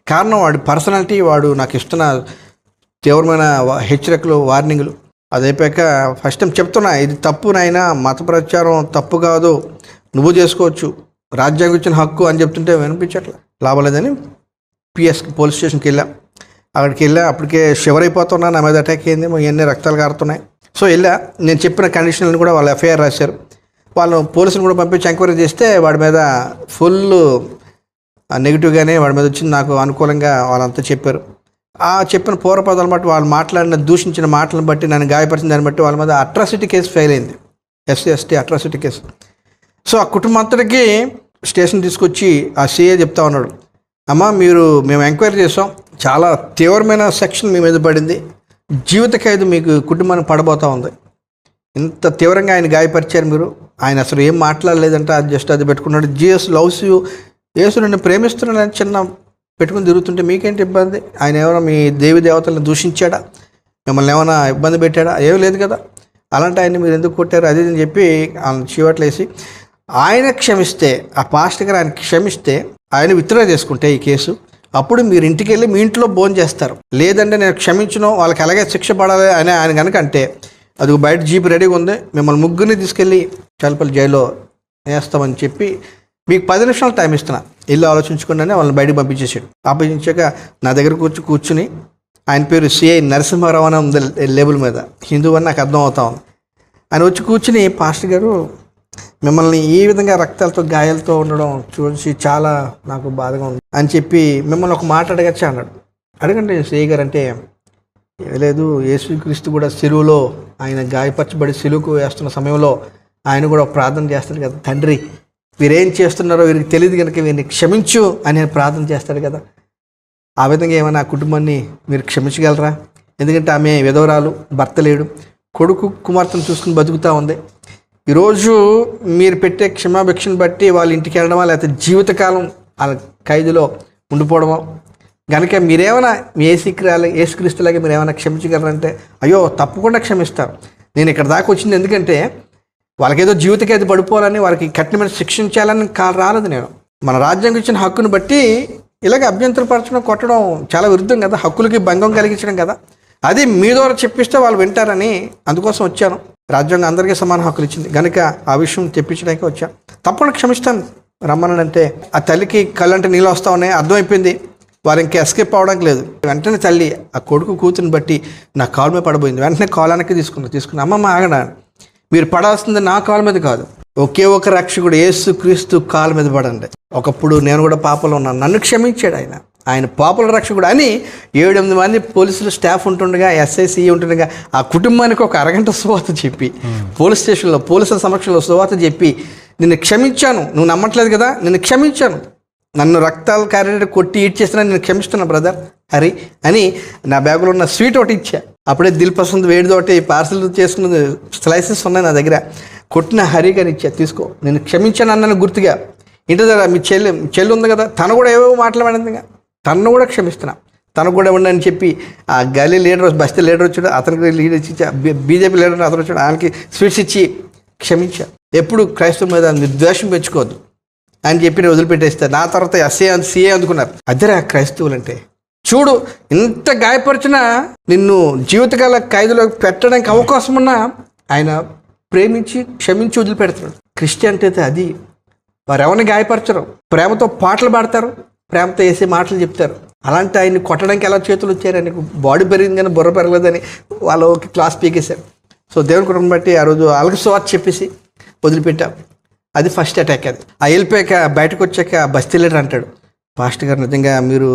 కారణం వాడి పర్సనాలిటీ, వాడు నాకు ఇస్తున్న తీవ్రమైన హెచ్చరికలు, వార్నింగ్లు. అది అయిపోయాక ఫస్ట్ టైం చెప్తున్నా, ఇది తప్పు నాయనా, మత ప్రచారం తప్పు కాదు, నువ్వు చేసుకోవచ్చు, రాజ్యాంగం ఇచ్చిన హక్కు అని చెప్తుంటే వినిపించట్లే. లాభం లేదని పోలీస్ స్టేషన్కి వెళ్ళా. అక్కడికి వెళ్ళా, అప్పటికే షివర్ అయిపోతున్నా, నా మీద అటాక్ అయింది, ఇవన్నీ రక్తాలు కారుతున్నాయి. సో వెళ్ళా, నేను చెప్పిన కండిషన్లను కూడా వాళ్ళు ఎఫ్ఐఆర్ రాశారు. వాళ్ళు పోలీసులు కూడా పంపించి ఎంక్వైరీ చేస్తే వాడి మీద ఫుల్ నెగిటివ్గానే వాడి మీద వచ్చింది. నాకు అనుకూలంగా వాళ్ళంతా చెప్పారు. ఆ చెప్పిన పూర్వపదాలను బట్టి, వాళ్ళు మాట్లాడిన దూషించిన మాటలను బట్టి, నన్ను గాయపరిచిన దాన్ని బట్టి వాళ్ళ మీద అట్రాసిటీ కేసు ఫైల్ అయింది, SC/ST అట్రాసిటీ కేసు. సో ఆ కుటుంబం అంతటికి స్టేషన్ తీసుకొచ్చి ఆ CA చెప్తా ఉన్నాడు, అమ్మ మేము ఎంక్వైరీ చేసాం, చాలా తీవ్రమైన సెక్షన్ మీ మీద పడింది, జీవిత ఖైదు మీకు కుటుంబానికి పడబోతూ ఉంది, ఇంత తీవ్రంగా ఆయన గాయపరిచారు మీరు, ఆయన అసలు ఏం మాట్లాడలేదంటే అది జస్ట్ అది పెట్టుకున్నాడు, జీసస్ లవ్స్ యూ, యేసు నన్ను ప్రేమిస్తున్నాడని చిన్న పెట్టుకుని తిరుగుతుంటే మీకేంటి ఇబ్బంది, ఆయన ఏమైనా మీ దేవి దేవతలను దూషించాడా, మిమ్మల్ని ఏమైనా ఇబ్బంది పెట్టాడా, ఏమీ లేదు కదా, అలాంటి ఆయన్ని మీరు ఎందుకు కొట్టారు అది అని చెప్పి ఆయన చీవట్లేసి ఆయన క్షమిస్తే, ఆ పాస్టర్ గారు ఆయన క్షమిస్తే, ఆయన విత్డ్రా చేసుకుంటే ఈ కేసు, అప్పుడు మీరు ఇంటికి వెళ్ళి మీ ఇంట్లో భోజనం చేస్తారు. లేదంటే నేను క్షమించను, వాళ్ళకి అలాగే శిక్ష పడాలి అని ఆయన కనుక అంటే, అది బయట జీప్ రెడీగా ఉంది, మిమ్మల్ని ముగ్గురిని తీసుకెళ్ళి చలపల్లి జైల్లో వేస్తామని చెప్పి మీకు 10 నిమిషాలు టైం ఇస్తున్నా, ఇల్లు ఆలోచించుకుండానే వాళ్ళని బయటకు పంపించాక నా దగ్గర కూర్చుని, ఆయన పేరు CI నరసింహారావు అని ఉంది లేబుల్ మీద, హిందూ అని నాకు అర్థం అవుతా ఉంది. ఆయన వచ్చి కూర్చుని, పాస్టర్ గారు మిమ్మల్ని ఈ విధంగా రక్తాలతో గాయాలతో ఉండడం చూసి చాలా నాకు బాధగా ఉంది అని చెప్పి, మిమ్మల్ని ఒక మాట అడగచ్చా అన్నాడు. అడగండి CI గారు అంటే, లేదు, యేసుక్రీస్తు కూడా సిలువలో ఆయన గాయపరచబడి సిలువకు వేస్తున్న సమయంలో ఆయన కూడా ప్రార్థన చేస్తాడు కదా, తండ్రి వీరేం చేస్తున్నారో వీరికి తెలియదు కనుక వీరిని క్షమించు అని ప్రార్థన చేస్తాడు కదా, ఆ విధంగా ఏమైనా ఆ కుటుంబాన్ని మీరు క్షమించగలరా, ఎందుకంటే ఆమె విధవరాలు, భర్త లేడు, కొడుకు కుమార్తెను చూసుకుని బతుకుతూ ఉంది. ఈరోజు మీరు పెట్టే క్షమాభిక్షను బట్టి వాళ్ళ ఇంటికి వెళ్ళడమా, లేకపోతే జీవితకాలం వాళ్ళ ఖైదులో ఉండిపోవడమో, కనుక మీరేమైనా యేసుక్రీస్తులాగా మీరు ఏమైనా క్షమించగలరంటే, అయ్యో తప్పకుండా క్షమిస్తారు, నేను ఇక్కడ దాకా వచ్చింది ఎందుకంటే వాళ్ళకేదో జీవితకైతే పడిపోవాలని, వాళ్ళకి కఠినమైన శిక్షించాలని రాలేదు నేను. మన రాజ్యాంగం ఇచ్చిన హక్కును బట్టి ఇలాగ అభ్యంతరపరచడం, కొట్టడం చాలా విరుద్ధం కదా, హక్కులకి భంగం కలిగించడం కదా, అది మీ ద్వారా చెప్పిస్తే వాళ్ళు వింటారని అందుకోసం వచ్చాను. రాజ్యాంగం అందరికీ సమాన హక్కులు ఇచ్చింది కనుక ఆ విషయం తెప్పించడానికి వచ్చాను. తప్పకుండా క్షమిస్తాను రమ్మనంటే, ఆ తల్లికి కళ్ళంటే నీళ్ళు వస్తా ఉన్నాయి, అర్థమైపోయింది, వాళ్ళు ఇంకా ఎస్కేప్ అవడానికి లేదు. వెంటనే తల్లి ఆ కొడుకు కూతురుని బట్టి నా కాలు మీద పడబోయింది. వెంటనే కాలానికి తీసుకున్నా, అమ్మమ్మ ఆగడా, మీరు పడాల్సింది నా కాళ్ళ మీద కాదు, ఒకే ఒక రక్షకుడు యేసుక్రీస్తు కాళ్ళ మీద పడండి. ఒకప్పుడు నేను కూడా పాపలో ఉన్నాను, నన్ను క్షమించాడు ఆయన పాపల రక్షకుడు అని 7-8 మంది పోలీసులు స్టాఫ్ ఉంటుండగా, SI/CI ఉంటుండగా, ఆ కుటుంబానికి ఒక అరగంట సువార్త చెప్పి, పోలీస్ స్టేషన్లో పోలీసుల సమక్షంలో సువార్త చెప్పి, నిన్ను క్షమించాను, నువ్వు నమ్మట్లేదు కదా, నిన్ను క్షమించాను, నన్ను రక్తాలు కారేట కొట్టి ఈడ్ చేసినా నేను క్షమిస్తున్నా బ్రదర్ హరి అని నా బ్యాగులో ఉన్న స్వీట్ ఒకటి ఇచ్చా. అప్పుడే దిల్ పసంద్ వేడితోటి పార్సల్ చేసుకున్న స్లైసెస్ ఉన్నాయి నా దగ్గర, కొట్టిన హరి గారిని ఇచ్చా, తీసుకో, నేను క్షమించాను అన్నాను గుర్తుగా. ఇంటి దగ్గర మీ చెల్లి ఉంది కదా, తను కూడా ఏవో మాట్లాడింది, తను కూడా క్షమిస్తున్నా, తనకు కూడా ఉండని చెప్పి ఆ గల్లీ లీడర్, బస్తీ లీడర్ వచ్చాడు, అతనికి లీడర్ ఇచ్చి, BJP లీడర్ అతను వచ్చాడు, ఆయనకి స్వీట్స్ ఇచ్చి క్షమించా. ఎప్పుడు క్రైస్తవం మీద నిర్ద్వేషం పెంచుకోవద్దు అని చెప్పి నేను వదిలిపెట్టేస్తాను. నా తర్వాత CA అందుకున్నారు. అదేరా క్రైస్తవులు అంటే, చూడు ఇంత గాయపరిచినా నిన్ను జీవితకాల ఖైదులో పెట్టడానికి అవకాశం ఉన్నా ఆయన ప్రేమించి క్షమించి వదిలిపెడుతున్నాడు. క్రిస్టియానిటీ అయితే అది, వారు ఎవరిని గాయపరచరు, ప్రేమతో పాటలు పాడతారు, ప్రేమతో వేసే మాటలు చెప్తారు. అలాంటి ఆయన్ని కొట్టడానికి ఎలా చేతులు వచ్చారని, బాడీ పెరిగింది కానీ బుర్ర పెరగలేదని వాళ్ళు క్లాస్ పీకేశారు. సో దేవుని కుటుంబం బట్టి ఆ రోజు వాళ్ళకి స్వార్థ చెప్పేసి వదిలిపెట్టాం. అది ఫస్ట్ అటాక్. అది వెళ్ళిపోయాక బయటకు వచ్చాక బస్తీ లీడర్ అంటాడు, పాస్టర్ గారు నిజంగా మీరు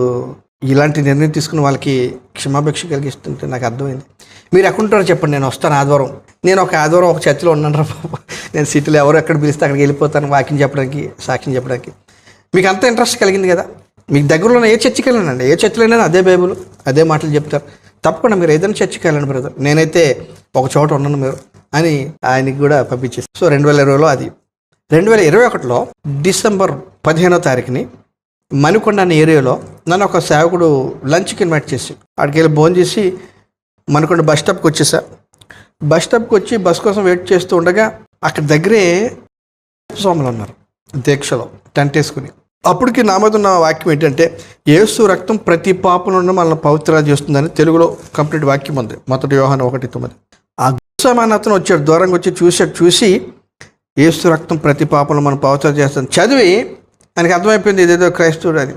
ఇలాంటి నిర్ణయం తీసుకుని వాళ్ళకి క్షమాభిక్ష కలిగిస్తుంటే నాకు అర్థమైంది, మీరు ఎక్కడుంటారో చెప్పండి, నేను వస్తాను ఆదివారం. నేను ఒక ఆదివారం ఒక చర్చిలో ఉన్నాను రా బాబు, నేను సిటీలో ఎవరు ఎక్కడ పిలిస్తే అక్కడికి వెళ్ళిపోతాను వాక్యం చెప్పడానికి, సాక్ష్యం చెప్పడానికి. మీకు అంత ఇంట్రెస్ట్ కలిగింది కదా, మీకు దగ్గరలో ఉన్న ఏ చర్చికి వెళ్ళండి, ఏ చర్చిలో అయినా అదే బైబుల్ అదే మాటలు చెప్తారు. తప్పకుండా మీరు ఏదైనా చర్చికి వెళ్ళండి బ్రదర్, నేనైతే ఒక చోట ఉన్నాను మీరు అని ఆయనకి కూడా పంపించేసి. సో 2020లో అది 2021లో డిసెంబర్ 15వ తారీఖుని మణికొండ అనే ఏరియాలో నన్ను ఒక సేవకుడు లంచ్కి ఇన్వైట్ చేసి అక్కడికి వెళ్ళి భోజనం చేసి మణికొండ బస్ స్టాప్కి వచ్చేసా. బస్ స్టాప్కి వచ్చి బస్ కోసం వెయిట్ చేస్తూ ఉండగా అక్కడ దగ్గరే స్వాములు ఉన్నారు దీక్షలో టెంట్ వేసుకుని. అప్పటికి నా మీద ఉన్న వాక్యం ఏంటంటే యేసు రక్తం ప్రతి పాపం నుండి మనల్ని పవిత్ర చేస్తుందని తెలుగులో కంప్లీట్ వాక్యం ఉంది, మొదటి యోహాను 1:9. ఆ గుస్సామాన అతను వచ్చాడు, దూరంగా వచ్చి చూసి యేసు రక్తం ప్రతి పాపంలో మనం పవిత్ర చేస్తుంది చదివి ఆయనకి అర్థమైపోయింది ఇదేదో క్రైస్తవుడు అని.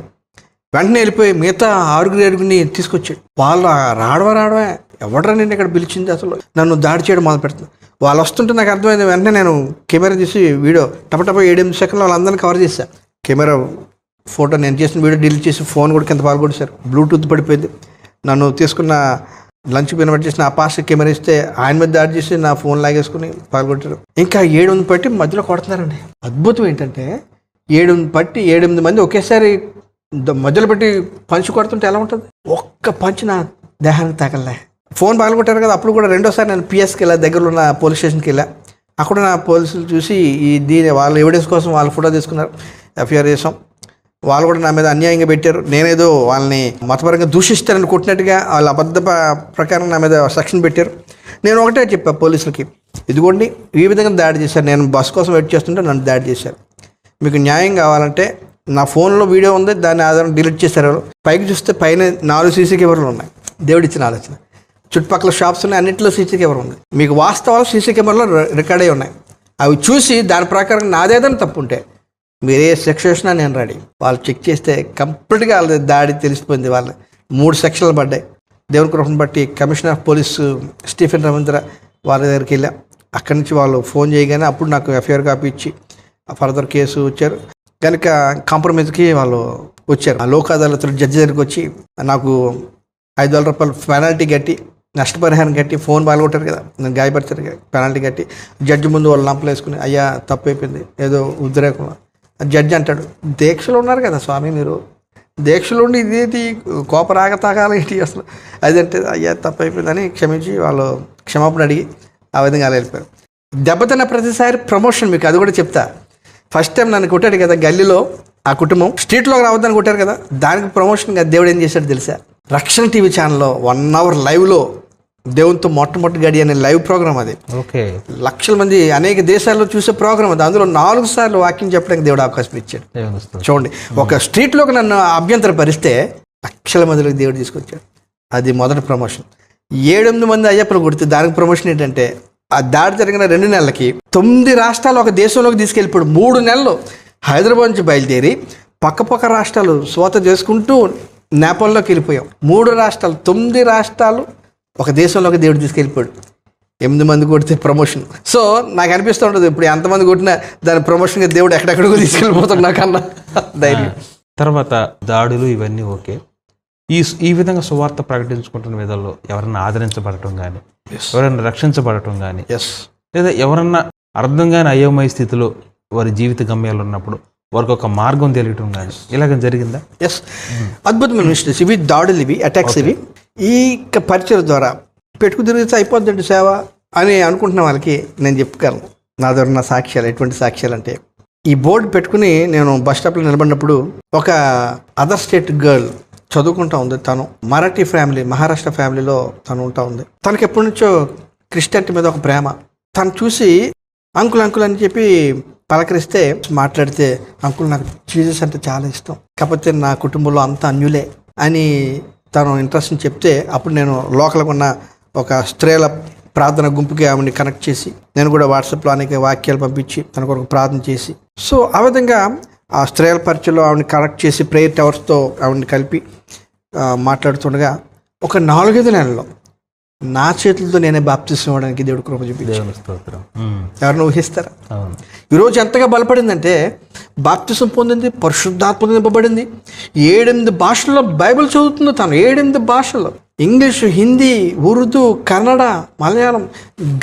వెంటనే వెళ్ళిపోయి మిగతా 6 తీసుకొచ్చాడు. వాళ్ళు రావడమే ఎవడరా నేను ఇక్కడ పిలిచింది, అసలు నన్ను దాడి చేయడం మొదలు పెడుతుంది. వాళ్ళు వస్తుంటే నాకు అర్థమైంది. వెంటనే నేను కెమెరా తీసి వీడియో టపటప 7-8 సెకండ్లు వాళ్ళందరినీ కవర్ చేశాను. కెమెరా ఫోటో నేను చేసిన వీడియో డిలీట్ చేసి ఫోన్ కూడా కింద పాల్గొట్టేశారు. బ్లూటూత్ పడిపోయింది. నన్ను తీసుకున్న లంచ్ ఇన్వైట్ చేసిన ఆ పాస్ కెమెరా ఇస్తే ఆయన మీద దాడి చేసి నా ఫోన్ లాగేసుకుని పాల్గొట్టారు. ఇంకా 7 పట్టి మధ్యలో కొడుతున్నారండి. అద్భుతం ఏంటంటే 7 మంది ఒకేసారి మధ్యలో పెట్టి పంచి కొడుతుంటే ఎలా ఉంటుంది? ఒక్క పంచి నా దేహానికి తగలలే. ఫోన్ పాల్గొట్టారు కదా, అప్పుడు కూడా రెండోసారి నేను పిఎస్కి వెళ్ళా, దగ్గరలో ఉన్న పోలీస్ స్టేషన్కి వెళ్ళా. అక్కడ నా పోలీసులు చూసి దీని వాళ్ళ ఎవిడెన్స్ కోసం వాళ్ళ ఫోటో తీసుకున్నారు, ఎఫ్ఐఆర్ చేసాం. వాళ్ళు కూడా నా మీద అన్యాయంగా పెట్టారు. నేనేదో వాళ్ళని మతపరంగా దూషిస్తారని కొట్టినట్టుగా వాళ్ళ అబద్ధ ప్రకారం నా మీద సెక్షన్ పెట్టారు. నేను ఒకటే చెప్పా పోలీసులకి, ఇదిగోండి ఈ విధంగా దాడి చేశారు, నేను బస్ కోసం వెయిట్ చేస్తుంటే నన్ను దాడి చేశారు. మీకు న్యాయం కావాలంటే నా ఫోన్లో వీడియో ఉంది, దాన్ని ఆధారం డిలీట్ చేశారు. పైకి చూస్తే పైన 4 సీసీ కెమెరాలు ఉన్నాయి. దేవుడిచ్చిన ఆలోచన. చుట్టుపక్కల షాప్స్ ఉన్నాయి, అన్నింటిలో సీసీ కెమెరా ఉంది. మీకు వాస్తవాలు సీసీ కెమెరాలో రికార్డ్ అయి ఉన్నాయి. అవి చూసి దాని ప్రకారం నాదేదని తప్పు ఉంటే మీరు ఏ శిక్ష వేసినా నేను రెడీ. వాళ్ళు చెక్ చేస్తే కంప్లీట్గా వాళ్ళ దాడి తెలిసిపోయింది. వాళ్ళని 3 సెక్షన్లు పడ్డాయి. దేవుని కృపను బట్టి commissioner of police Stephen Ravindra వాళ్ళ దగ్గరికి వెళ్ళా. అక్కడి నుంచి వాళ్ళు ఫోన్ చేయగానే అప్పుడు నాకు ఎఫ్ఐఆర్ కాపీ ఇచ్చి ఫర్దర్ కేసు వచ్చారు. కనుక కాంప్రమైజ్కి వాళ్ళు వచ్చారు. ఆ లోక్ అదాలత్లో జడ్జి దగ్గరికి వచ్చి నాకు $5,000 పెనాల్టీ కట్టి, నష్టపరిహారం కట్టి, ఫోన్ పాల్గొట్టారు కదా, నేను గాయపరిచారు కదా, పెనాల్టీ కట్టి జడ్జి ముందు వాళ్ళు లంపలు వేసుకుని, అయ్యా తప్పు అయిపోయింది ఏదో ఉద్రేకం. జడ్జి అంటాడు, దీక్షలో ఉన్నారు కదా స్వామి మీరు, దీక్షలో ఉండి ఇదేంటి కోపరాగ తాగాలి ఏంటి అసలు అదంటే, అయ్యా తప్పు అయిపోయిందని క్షమించి వాళ్ళు క్షమాపణ అడిగి ఆ విధంగా అలా వెళ్ళిపోయారు. దెబ్బతిన్న ప్రతిసారి ప్రమోషన్ మీకు అది కూడా చెప్తా. ఫస్ట్ టైం నన్ను కొట్టాడు కదా గల్లీలో, ఆ కుటుంబం స్ట్రీట్లోకి రావద్దని కొట్టారు కదా, దానికి ప్రమోషన్గా దేవుడు ఏం చేశాడు తెలుసా? రక్షణ టీవీ ఛానల్లో 1 hour లైవ్లో దేవునితో మొట్టమొదటి గడి అనే లైవ్ ప్రోగ్రామ్ అది. ఓకే, లక్షల మంది అనేక దేశాల్లో చూసే ప్రోగ్రామ్ అది. అందులో 4 సార్లు వాక్యం చెప్పడానికి దేవుడు అవకాశం ఇచ్చాడు. చూడండి, ఒక స్ట్రీట్లోకి నన్ను అభ్యంతర పరిస్తే లక్షల మందిలోకి దేవుడు తీసుకొచ్చాడు. అది మొదటి ప్రమోషన్. 7-8 మంది అయ్యప్పలు కొడితే దానికి ప్రమోషన్ ఏంటంటే, ఆ దాడి జరిగిన 2 నెలలకి 9 రాష్ట్రాలు ఒక దేశంలోకి తీసుకెళ్ళిపోయాడు. 3 నెలలు హైదరాబాద్ నుంచి బయలుదేరి పక్క రాష్ట్రాలు స్వాత చేసుకుంటూ నేపాల్లోకి వెళ్ళిపోయాం. 3 రాష్ట్రాలు 9 రాష్ట్రాలు ఒక దేశంలోకి దేవుడు తీసుకెళ్ళిపోయాడు. 8 మంది కొడితే ప్రమోషన్. సో నాకు అనిపిస్తూ ఉంటుంది, ఇప్పుడు ఎంతమంది కొట్టినా దాని ప్రమోషన్గా దేవుడు ఎక్కడెక్కడికో తీసుకెళ్ళిపోతాడు నాకన్నా ధైర్యం. తర్వాత దాడులు ఇవన్నీ ఓకే. ఈ విధంగా సువార్త ప్రకటించుకుంటున్న విధాల్లో ఎవరన్నా ఆదరించబడటం కానీ, ఎవరైనా రక్షించబడటం కానీ, లేదా ఎవరన్నా అర్థం కాని అయోమయ స్థితిలో వారి జీవిత గమ్యాలు ఉన్నప్పుడు వారికి ఒక మార్గం తెలియటం కానీ ఇలాగ జరిగిందా? ఎస్, అద్భుతమైన మినిస్టర్స్ ఇవి, దాడులు ఇవి, అటాక్స్ ఇవి. ఈ పరిచయం ద్వారా పెట్టుకు తిరిగితే అయిపోద్దండి సేవ అని అనుకుంటున్న వాళ్ళకి నేను చెప్పగలను. నా దగ్గర ఉన్న సాక్ష్యాలు ఎటువంటి సాక్ష్యాలు అంటే, ఈ బోర్డు పెట్టుకుని నేను బస్ స్టాప్లో నిలబడినప్పుడు ఒక అదర్ స్టేట్ గర్ల్ చదువుకుంటా ఉంది. తను మరాఠీ ఫ్యామిలీ, మహారాష్ట్ర ఫ్యామిలీలో తను ఉంటా ఉంది. తనకి ఎప్పటి నుంచో క్రిస్టియానిటీ మీద ఒక ప్రేమ. తను చూసి అంకుల్ అని చెప్పి పలకరిస్తే, మాట్లాడితే, అంకుల్ నాకు జీసస్ అంటే చాలా ఇష్టం, కాకపోతే నా కుటుంబంలో అంతా అన్యులే అని తను ఇంట్రెస్ట్ని చెప్తే, అప్పుడు నేను లోకల్గా ఉన్న ఒక స్త్రీల ప్రార్థన గుంపుకి ఆవిడని కనెక్ట్ చేసి, నేను కూడా వాట్సాప్లో అనేక వాక్యాలు పంపించి తనకు ఒక ప్రార్థన చేసి, సో ఆ విధంగా ఆ స్త్రీల పరిచయలో ఆవిడని కనెక్ట్ చేసి ప్రేయర్ టవర్స్తో ఆవిడని కలిపి మాట్లాడుతుండగా ఒక 4-5 నెలల్లో నా చేతులతో నేనే బాప్తిసం ఇవ్వడానికి దేవుడు కృప చూపించాడు. ఎవరిని ఊహిస్తారా? ఈరోజు ఎంతగా బలపడిందంటే, బాప్తిసం పొందింది, పరిశుద్ధాత్మ నింపబడింది, 7-8 భాషల్లో బైబిల్ చదువుతుంది తను. 7-8 భాషల్లో, English, Hindi, Urdu, Kannada, Malayalam,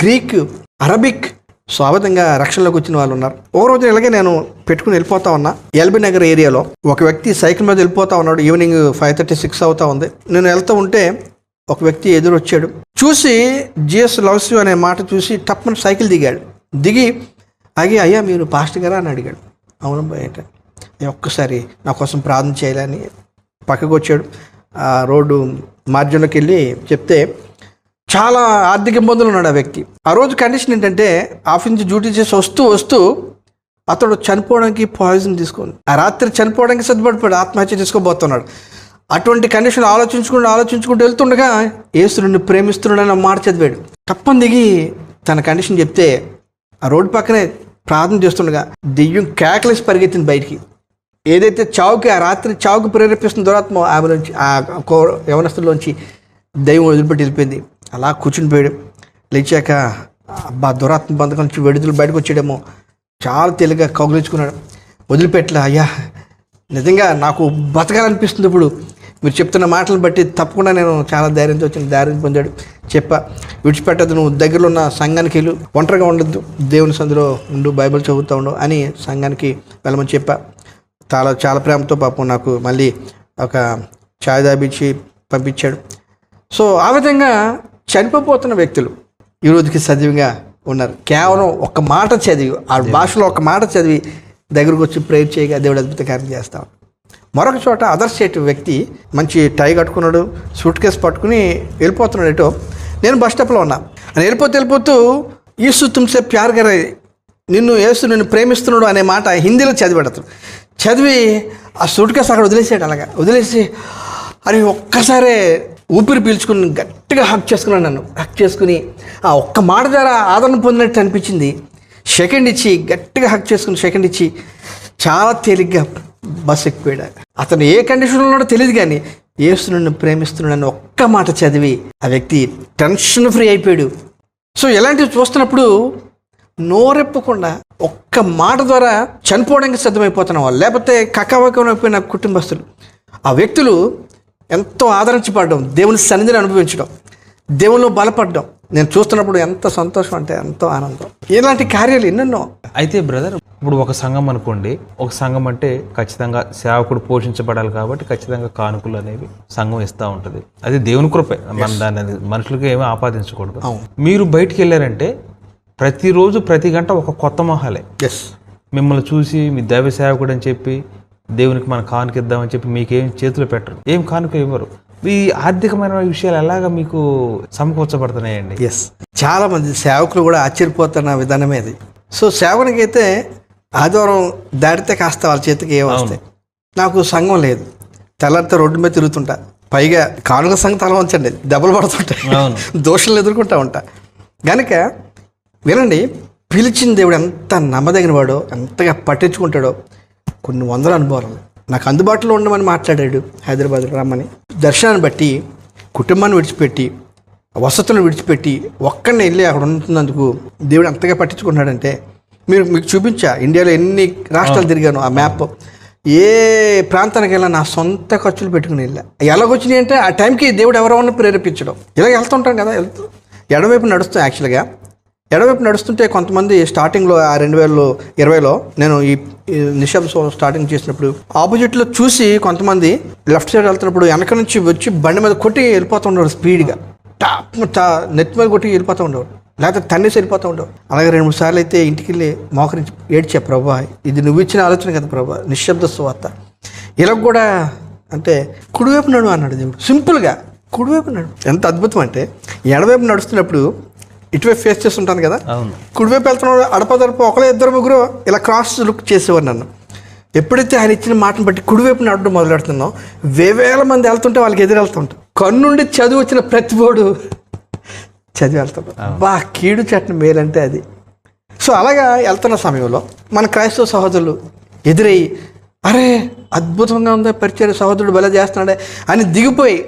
Greek, Arabic, so ఆ విధంగా రక్షణలోకి వచ్చిన వాళ్ళు ఉన్నారు. ఓ రోజు ఇలాగే నేను పెట్టుకుని వెళ్ళిపోతా ఉన్నా. ఎల్బీ నగర్ ఏరియాలో ఒక వ్యక్తి సైకిల్ మీద వెళ్ళిపోతా ఉన్నాడు. ఈవినింగ్ 5:36 అవుతా ఉంది. నేను వెళ్తూ ఉంటే ఒక వ్యక్తి ఎదురు వచ్చాడు. చూసి జీఎస్ లవ్స్ యూ అనే మాట చూసి టప్పని సైకిల్ దిగాడు. దిగి ఆగి, అయ్యా మీరు పాస్టర్ గారా అని అడిగాడు. అవును బయట ఒక్కసారి నా కోసం ప్రార్థన చేయాలని పక్కకు వచ్చాడు. ఆ రోడ్డు మార్జిన్లోకి వెళ్ళి చెప్తే చాలా ఆర్థిక ఇబ్బందులు ఉన్నాడు ఆ వ్యక్తి. ఆ రోజు కండిషన్ ఏంటంటే ఆఫీస్ నుంచి డ్యూటీ చేసి వస్తూ అతడు చనిపోవడానికి పాయిజన్ తీసుకుంది. ఆ రాత్రి చనిపోవడానికి సిద్ధపడిపోయాడు, ఆత్మహత్య చేసుకోబోతున్నాడు. అటువంటి కండిషన్ ఆలోచించుకుంటూ వెళ్తుండగా యేసు నిన్ను ప్రేమిస్తున్నాడని మాట చదివాడు. తప్పని దిగి తన కండిషన్ చెప్తే ఆ రోడ్డు పక్కనే ప్రార్థన చేస్తుండగా దెయ్యం కేకలేసి పరిగెత్తింది బయటికి. ఏదైతే ఆ రాత్రి చావుకి ప్రేరేపిస్తున్న దురాత్మ ఆమెలోంచి, ఆ యవనస్తుల్లోంచి దెయ్యం వదిలిపెట్టి వెళ్ళిపోయింది. అలా కూర్చుని పోయాడు. లేచాక అబ్బా దురాత్మ బంధకం నుంచి విడుదల బయటకు వచ్చాడేమో చాలా తెలివిగా కౌగిలించుకున్నాడు. వదిలిపెట్టలే. అయ్యా నిజంగా నాకు బతకాలనిపిస్తుంది ఇప్పుడు మీరు చెప్తున్న మాటలను బట్టి, తప్పకుండా నేను చాలా ధైర్యం పొందాడు. విడిచిపెట్టద్దు, నువ్వు దగ్గరలో ఉన్న సంఘానికి వెళ్ళు, ఒంటరిగా ఉండొద్దు, దేవుని సందులో ఉండు, బైబిల్ చదువుతూ ఉండు అని సంఘానికి వెళ్ళమని చెప్పా. చాలా ప్రేమతో పాపం నాకు మళ్ళీ ఒక ఛాయ్ దాబిచ్చి పంపించాడు. సో ఆ విధంగా చనిపోతున్న వ్యక్తులు ఈరోజుకి సజీవంగా ఉన్నారు. కేవలం ఒక మాట చదివి, ఆ భాషలో ఒక మాట చదివి దగ్గరకు వచ్చి ప్రేయర్ చేయగా దేవుడు అద్భుత కార్యం చేస్తాం. మరొక చోట అదర్ స్టేట్ వ్యక్తి మంచి టై కట్టుకున్నాడు, సూట్ కేసు పట్టుకుని వెళ్ళిపోతున్నాడు ఎటో. నేను బస్ స్టాప్లో ఉన్నా. అని వెళ్ళిపోతూ యేసు తుమ్సే ప్యార్ కరే, యేసు నిన్ను ప్రేమిస్తున్నాడు అనే మాట హిందీలో చదివి ఆ సూట్ కేసు అక్కడ వదిలేసాడు. అలాగా వదిలేసి అది ఒక్కసారే ఊపిరి పీల్చుకుని గట్టిగా హక్ చేసుకున్నాను. నన్ను హక్ చేసుకుని ఆ ఒక్క మాట ద్వారా ఆదరణ పొందినట్టు అనిపించింది. గట్టిగా హక్ చేసుకుని సెకండ్ ఇచ్చి చాలా తేలిగ్గా బస్ ఎక్కిపోయాడు. అతను ఏ కండిషన్లో ఉన్నాడో తెలియదు, కానీ యేసు నిన్ను ప్రేమిస్తున్నాడని ఒక్క మాట చదివి ఆ వ్యక్తి టెన్షన్ ఫ్రీ అయిపోయాడు. సో ఇలాంటివి చూస్తున్నప్పుడు నోరెప్పకుండా ఒక్క మాట ద్వారా చనిపోవడానికి సిద్ధమైపోతున్న వాళ్ళు, లేకపోతే కక్కవకమైపోయిన కుటుంబస్తులు, ఆ వ్యక్తులు ఎంతో ఆదరించబడడం, దేవుని సన్నిధిని అనుభవించడం, దేవునిలో బలపడడం నేను చూస్తున్నప్పుడు ఎంత సంతోషం అంటే ఎంతో ఆనందం. ఇలాంటి కార్యాలు ఎన్నెన్నో. అయితే బ్రదర్, ఇప్పుడు ఒక సంఘం అనుకోండి, ఒక సంఘం అంటే ఖచ్చితంగా సేవకుడు పోషించబడాలి కాబట్టి ఖచ్చితంగా కానుకలు అనేవి సంఘం ఇస్తూ ఉంటుంది. అది దేవుని కృపే, మన దాన్ని మనుషులకి ఏమీ ఆపాదించకూడదు. మీరు బయటికి వెళ్ళారంటే ప్రతిరోజు ప్రతి గంట ఒక కొత్త మొహాలే. మిమ్మల్ని చూసి మీ దైవ సేవకుడు అని చెప్పి దేవునికి మన కానుక ఇద్దామని చెప్పి మీకేం చేతులు పెట్టరు, ఏం కానుక ఇవ్వరు. ఈ ఆర్థికమైన విషయాలు ఎలాగా మీకు సమకూర్చబడుతున్నాయండి? చాలా మంది సేవకులు కూడా ఆశ్చర్యపోతున్న విధానమే అది. సో సేవకునికైతే ఆదివారం దాటితే కాస్త వాళ్ళ చేతికి ఏం వస్తాయి. నాకు సంఘం లేదు, తెల్లారితే రోడ్డు మీద తిరుగుతుంటా, పైగా కానుక సంఘం తల వంచండి దెబ్బలు పడుతుంటాయి, దోషాలు ఎదుర్కొంటా ఉంటా. కనుక వినండి, పిలిచిన దేవుడు ఎంత నమ్మదగిన వాడో, ఎంతగా పట్టించుకుంటాడో. కొన్ని వందల అనుభవాలు నాకు అందుబాటులో ఉండమని మాట్లాడాడు. హైదరాబాద్ రమ్మని, దర్శనాన్ని బట్టి కుటుంబాన్ని విడిచిపెట్టి, వసతులను విడిచిపెట్టి ఒక్కడిని వెళ్ళి అక్కడ ఉంటున్నందుకు దేవుడు ఎంతగా పట్టించుకుంటున్నాడంటే, మీకు చూపించా ఇండియాలో ఎన్ని రాష్ట్రాలు తిరిగాను, ఆ మ్యాప్. ఏ ప్రాంతానికి వెళ్ళా నా సొంత ఖర్చులు పెట్టుకుని వెళ్ళా. ఎలాగొచ్చినాయి అంటే ఆ టైంకి దేవుడు ఎవరెవరిని ప్రేరేపించడం. ఇలా వెళ్తుంటాం కదా, ఎడవైపు నడుస్తాం. యాక్చువల్గా ఎడవైపు నడుస్తుంటే కొంతమంది స్టార్టింగ్లో 2020లో నేను ఈ నిషాబ్ స్టార్టింగ్ చేసినప్పుడు ఆపోజిట్లో చూసి కొంతమంది లెఫ్ట్ సైడ్ వెళ్తున్నప్పుడు వెనక నుంచి వచ్చి బండి మీద కొట్టి వెళ్ళిపోతూ ఉండేవారు, స్పీడ్గా నెత్తి మీద కొట్టి వెళ్ళిపోతూ ఉండేవారు, లేకపోతే తన్నేసి వెళ్ళిపోతూ ఉండేవారు. అలాగే 2-3 సార్లు అయితే ఇంటికి వెళ్ళి మోకరించి ఏడ్చా, ప్రభా ఇది నువ్వు ఇచ్చిన ఆలోచన కదా ప్రభా, నిశ్శబ్ద సువార్త. ఇలా కూడా అంటే కుడివైపు నడు అన్నాడు దేవుడు, సింపుల్గా కుడివైపు నడు. ఎంత అద్భుతం అంటే ఎడవైపు నడుస్తున్నప్పుడు ఇటువైపు ఫేస్ చేస్తుంటాను కదా, కుడివైపు వెళ్తున్నాడు, అడపదడప ఒకళ్ళ 2-3 ఇలా క్రాస్ లుక్ చేసేవారు నన్ను. ఎప్పుడైతే ఆయన ఇచ్చిన మాటను బట్టి కుడివైపు నడవడం మొదలెడుతున్నాం, వేల మంది వెళ్తుంటే వాళ్ళకి ఎదురు వెళ్తుంటాం. కన్నుండి చదువు వచ్చిన ప్రతిబోడు చదివి వెళ్తాం. కీడు చట్టిన మేలంటే అది. సో అలాగా వెళ్తున్న సమయంలో మన క్రైస్తవ సహోదరులు ఎదురయ్యి, అరే అద్భుతంగా ఉందా పరిచయ, సహోదరుడు భలే చేస్తున్నాడే అని దిగిపోయి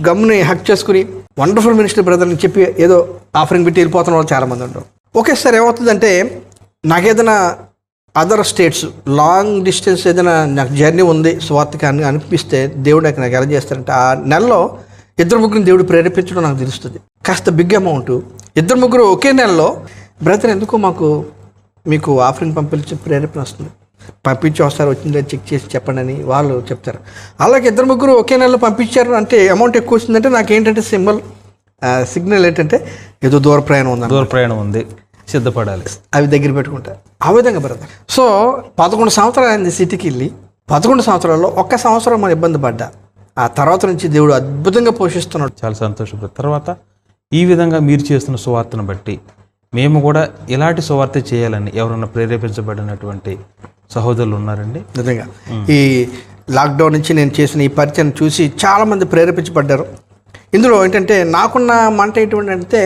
గమ్ముని హక్ చేసుకుని వండర్ఫుల్ మినిస్టర్ బ్రదర్ అని చెప్పి ఏదో ఆఫరింగ్ పెట్టి వెళ్ళిపోతున్న వాళ్ళు చాలామంది ఉంటారు. ఒకేసారి ఏమవుతుందంటే, నాకు ఏదైనా అదర్ స్టేట్స్ లాంగ్ డిస్టెన్స్ ఏదైనా నాకు జర్నీ ఉంది స్వార్థకి అని అనిపిస్తే దేవుడు నాకు ఎలా చేస్తారంటే, ఆ నెలలో 2-3 దేవుడు ప్రేరేపించడం నాకు తెలుస్తుంది. కాస్త బిగ్ అమౌంట్ 2-3 ఒకే నెలలో బ్రదర్ ఎందుకో మీకు ఆఫరింగ్ పంపించే ప్రేరేపణ వస్తుంది, పంపించి ఒకసారి వచ్చిందో చెక్ చేసి చెప్పండి అని వాళ్ళు చెప్తారు. అలాగే 2-3 ఒకే నెలలో పంపించారు అంటే అమౌంట్ ఎక్కువ వచ్చిందంటే నాకేంటంటే సిగ్నల్ ఏంటంటే ఏదో దూర ప్రయాణం ఉంది, సిద్ధపడాలి, అవి దగ్గర పెట్టుకుంటారు. ఆ విధంగా బ్రదర్. సో 11 సంవత్సరాలు అయింది సిటీకి వెళ్ళి. 11 సంవత్సరాల్లో 1 సంవత్సరం మనం ఇబ్బంది పడ్డా, ఆ తర్వాత నుంచి దేవుడు అద్భుతంగా పోషిస్తున్నాడు. చాలా సంతోషం. తర్వాత ఈ విధంగా మీరు చేస్తున్న సువార్తను బట్టి మేము కూడా ఇలాంటి సువార్త చేయాలని ఎవరన్నా ప్రేరేపించబడినటువంటి సహోదరులు ఉన్నారండి? నిజంగా ఈ లాక్డౌన్ నుంచి నేను చేసిన ఈ పరిచయం చూసి చాలామంది ప్రేరేపించబడ్డారు. ఇందులో ఏంటంటే నాకున్న మంట ఏంటంటే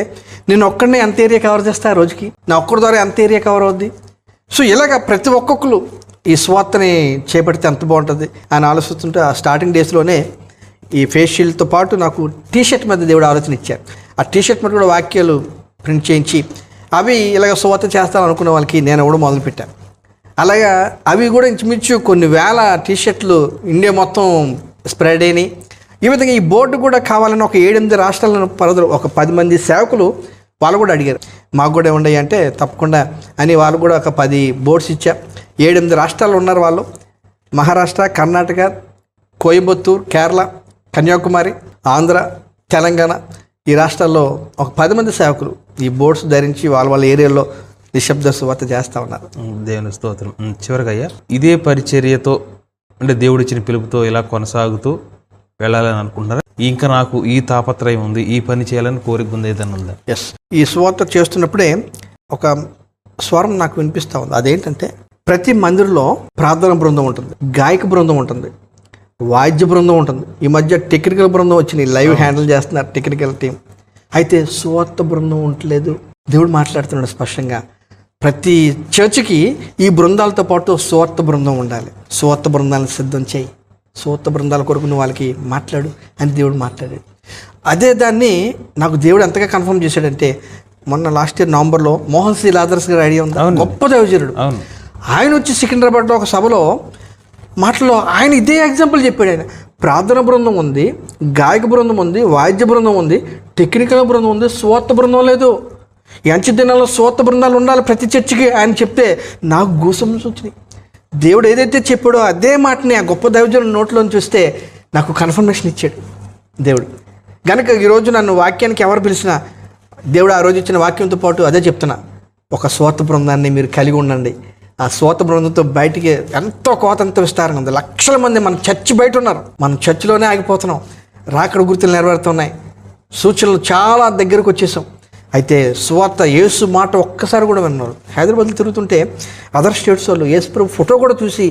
నేను ఒక్కడనే అంత ఏరియా కవర్ చేస్తా ఆ రోజుకి, నా ఒక్కడి ద్వారా అంత ఏరియా కవర్ అవుద్ది. సో ఇలాగ ప్రతి ఒక్కొక్కరు ఈ స్వార్థని చేపడితే ఎంత బాగుంటుంది అని ఆలోచిస్తుంటే ఆ స్టార్టింగ్ డేస్లోనే ఈ ఫేస్ షీల్డ్తో పాటు నాకు టీషర్ట్ మీద దేవుడు ఆలోచన ఇచ్చారు. ఆ టీషర్ట్ మీద కూడా వాక్యాలు ప్రింట్ చేయించి అవి ఇలాగ స్వార్థ చేస్తాను అనుకున్న వాళ్ళకి నేను కూడా మొదలుపెట్టాను. అలాగా అవి కూడా ఇంచుమించు కొన్ని వేల టీషర్ట్లు ఇండియా మొత్తం స్ప్రెడ్ అయినాయి. ఈ విధంగా ఈ బోర్డు కూడా కావాలని ఒక 7-8 రాష్ట్రాలను పరిధిలో ఒక 10 మంది సేవకులు వాళ్ళు కూడా అడిగారు, మాకు కూడా ఉండయి అంటే తప్పకుండా అని వాళ్ళు కూడా ఒక 10 బోర్డ్స్ ఇచ్చా. 7-8 రాష్ట్రాలు ఉన్నారు వాళ్ళు, మహారాష్ట్ర, కర్ణాటక, కోయంబత్తూర్, కేరళ, కన్యాకుమారి, ఆంధ్ర, తెలంగాణ, ఈ రాష్ట్రాల్లో ఒక 10 మంది సేవకులు ఈ బోర్డ్స్ ధరించి వాళ్ళ ఏరియాలో నిశ్శబ్ద సువార్త చేస్తూ ఉన్నారు. దేవుని స్తోత్రం. చివరిగా అయ్యా, ఇదే పరిచర్యతో అంటే దేవుడు ఇచ్చిన పిలుపుతో ఇలా కొనసాగుతూ వెళ్ళాలని అనుకుంటున్నారా? ఇంకా నాకు ఈ తాపత్రయం ఉంది, ఈ పని చేయాలని కోరిక ఉంది, ఏదైనా ఉందా? ఎస్, ఈ సువార్త చేస్తున్నప్పుడే ఒక స్వరం నాకు వినిపిస్తూ ఉంది. అదేంటంటే ప్రతి మందిరంలో ప్రార్థన బృందం ఉంటుంది, గాయక బృందం ఉంటుంది, వాయిద్య బృందం ఉంటుంది. ఈ మధ్య టెక్నికల్ బృందం వచ్చింది, లైవ్ హ్యాండిల్ చేస్తున్నారు టెక్నికల్ టీం. అయితే సువార్త బృందం ఉండలేదు. దేవుడు మాట్లాడుతున్నాడు స్పష్టంగా, ప్రతి చర్చికి ఈ బృందాలతో పాటు సువార్త బృందం ఉండాలి. సువార్త బృందాలను సిద్ధం చేయి, సువార్త బృందాల కొరకు నువ్వు వాళ్ళకి మాట్లాడు అని దేవుడు మాట్లాడాడు. అదే దాన్ని నాకు దేవుడు ఎంతగా కన్ఫర్మ్ చేశాడంటే, మొన్న లాస్ట్ ఇయర్ నవంబర్లో మోహన్ సి లాదర్స్ గారు ఐడియా ఉంది, గొప్ప దైవజనుడు. ఆయన వచ్చి సికింద్రాబాద్లో ఒక సభలో మాటలో ఆయన ఇదే ఎగ్జాంపుల్ చెప్పాడు. ఆయన ప్రార్థన బృందం ఉంది, గాయక బృందం ఉంది, వాయిద్య బృందం ఉంది, టెక్నికల్ బృందం ఉంది, సువార్త బృందం లేదు. ఈ అంచె దినాల్లో సువార్త బృందాలు ఉండాలి ప్రతి చర్చికి ఆయన చెప్తే నాకు గూసంస్ వచ్చినాయి. దేవుడు ఏదైతే చెప్పాడో అదే మాటని ఆ గొప్ప దైవజనుడి నోట్లోని చూస్తే నాకు కన్ఫర్మేషన్ ఇచ్చాడు దేవుడు. కనుక ఈరోజు నన్ను వాక్యానికి ఎవరు పిలిచినా దేవుడు ఆ రోజు ఇచ్చిన వాక్యంతో పాటు అదే చెప్తున్నా, ఒక సువార్త బృందాన్ని మీరు కలిగి ఉండండి. ఆ సువార్త బృందంతో బయటికి ఎంతో కోత, ఎంతో విస్తారంగా ఉంది. లక్షల మంది మన చర్చి బయట ఉన్నారు, మనం చర్చిలోనే ఆగిపోతున్నాం. రాకడ గుర్తులు నెరవేరుతున్నాయి, సూచనలు చాలా దగ్గరకు వచ్చేసాం. అయితే సువార్త యేసు మాట ఒక్కసారి కూడా విన్నారు. హైదరాబాద్లో తిరుగుతుంటే అదర్ స్టేట్స్ వాళ్ళు యేసు ప్రభు ఫోటో కూడా చూసి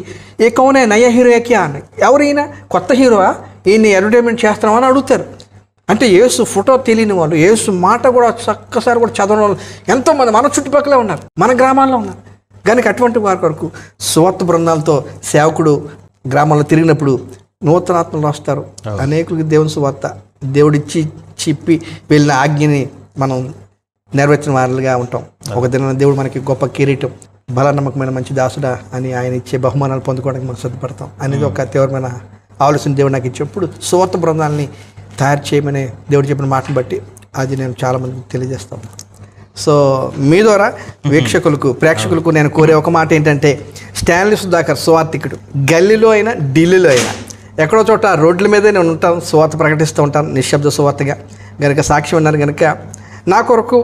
ఏ కౌనే నయ హీరో ఏకియా అని, ఎవరైనా కొత్త హీరోవా ఈయన్ని అడ్వర్టైజ్మెంట్ చేస్తున్నామని అడుగుతారు. అంటే యేసు ఫోటో తెలియని వాళ్ళు, యేసు మాట కూడా ఒక్కసారి కూడా చదవని వాళ్ళు ఎంతోమంది మన చుట్టుపక్కలే ఉన్నారు, మన గ్రామాల్లో ఉన్నారు. కనుక అటువంటి వారి కొరకు సువార్త బృందాలతో సేవకుడు గ్రామాల్లో తిరిగినప్పుడు నూతనాత్మలు వస్తారు. అనేకులకి దేవుని సువార్త దేవుడిచ్చి చెప్పి వెళ్ళిన ఆజ్ఞని మనం నెరవేర్చిన వారులుగా ఉంటాం. ఒక దిన దేవుడు మనకి గొప్ప కిరీటం, బలనమ్మకమైన మంచి దాసుడా అని ఆయన ఇచ్చే బహుమానాలు పొందుకోవడానికి మనం సిద్ధపడతాం అనేది ఒక తీవ్రమైన ఆలోచన దేవుడు నాకు ఇచ్చినప్పుడు సువార్త బృందాలని తయారు చేయమని దేవుడు చెప్పిన మాటను బట్టి అది నేను చాలామందికి తెలియజేస్తాను. సో మీ ద్వారా వీక్షకులకు, ప్రేక్షకులకు నేను కోరే ఒక మాట ఏంటంటే, స్టాన్లీ సుధాకర్ సువార్థికుడు, గల్లీలో అయినా ఢిల్లీలో అయినా ఎక్కడో చోట రోడ్ల మీదే నేను ఉంటాను, సువార్త ప్రకటిస్తూ ఉంటాను నిశ్శబ్ద సువార్తగా. కనుక సాక్ష్యం ఉన్నారు కనుక నా కొరకు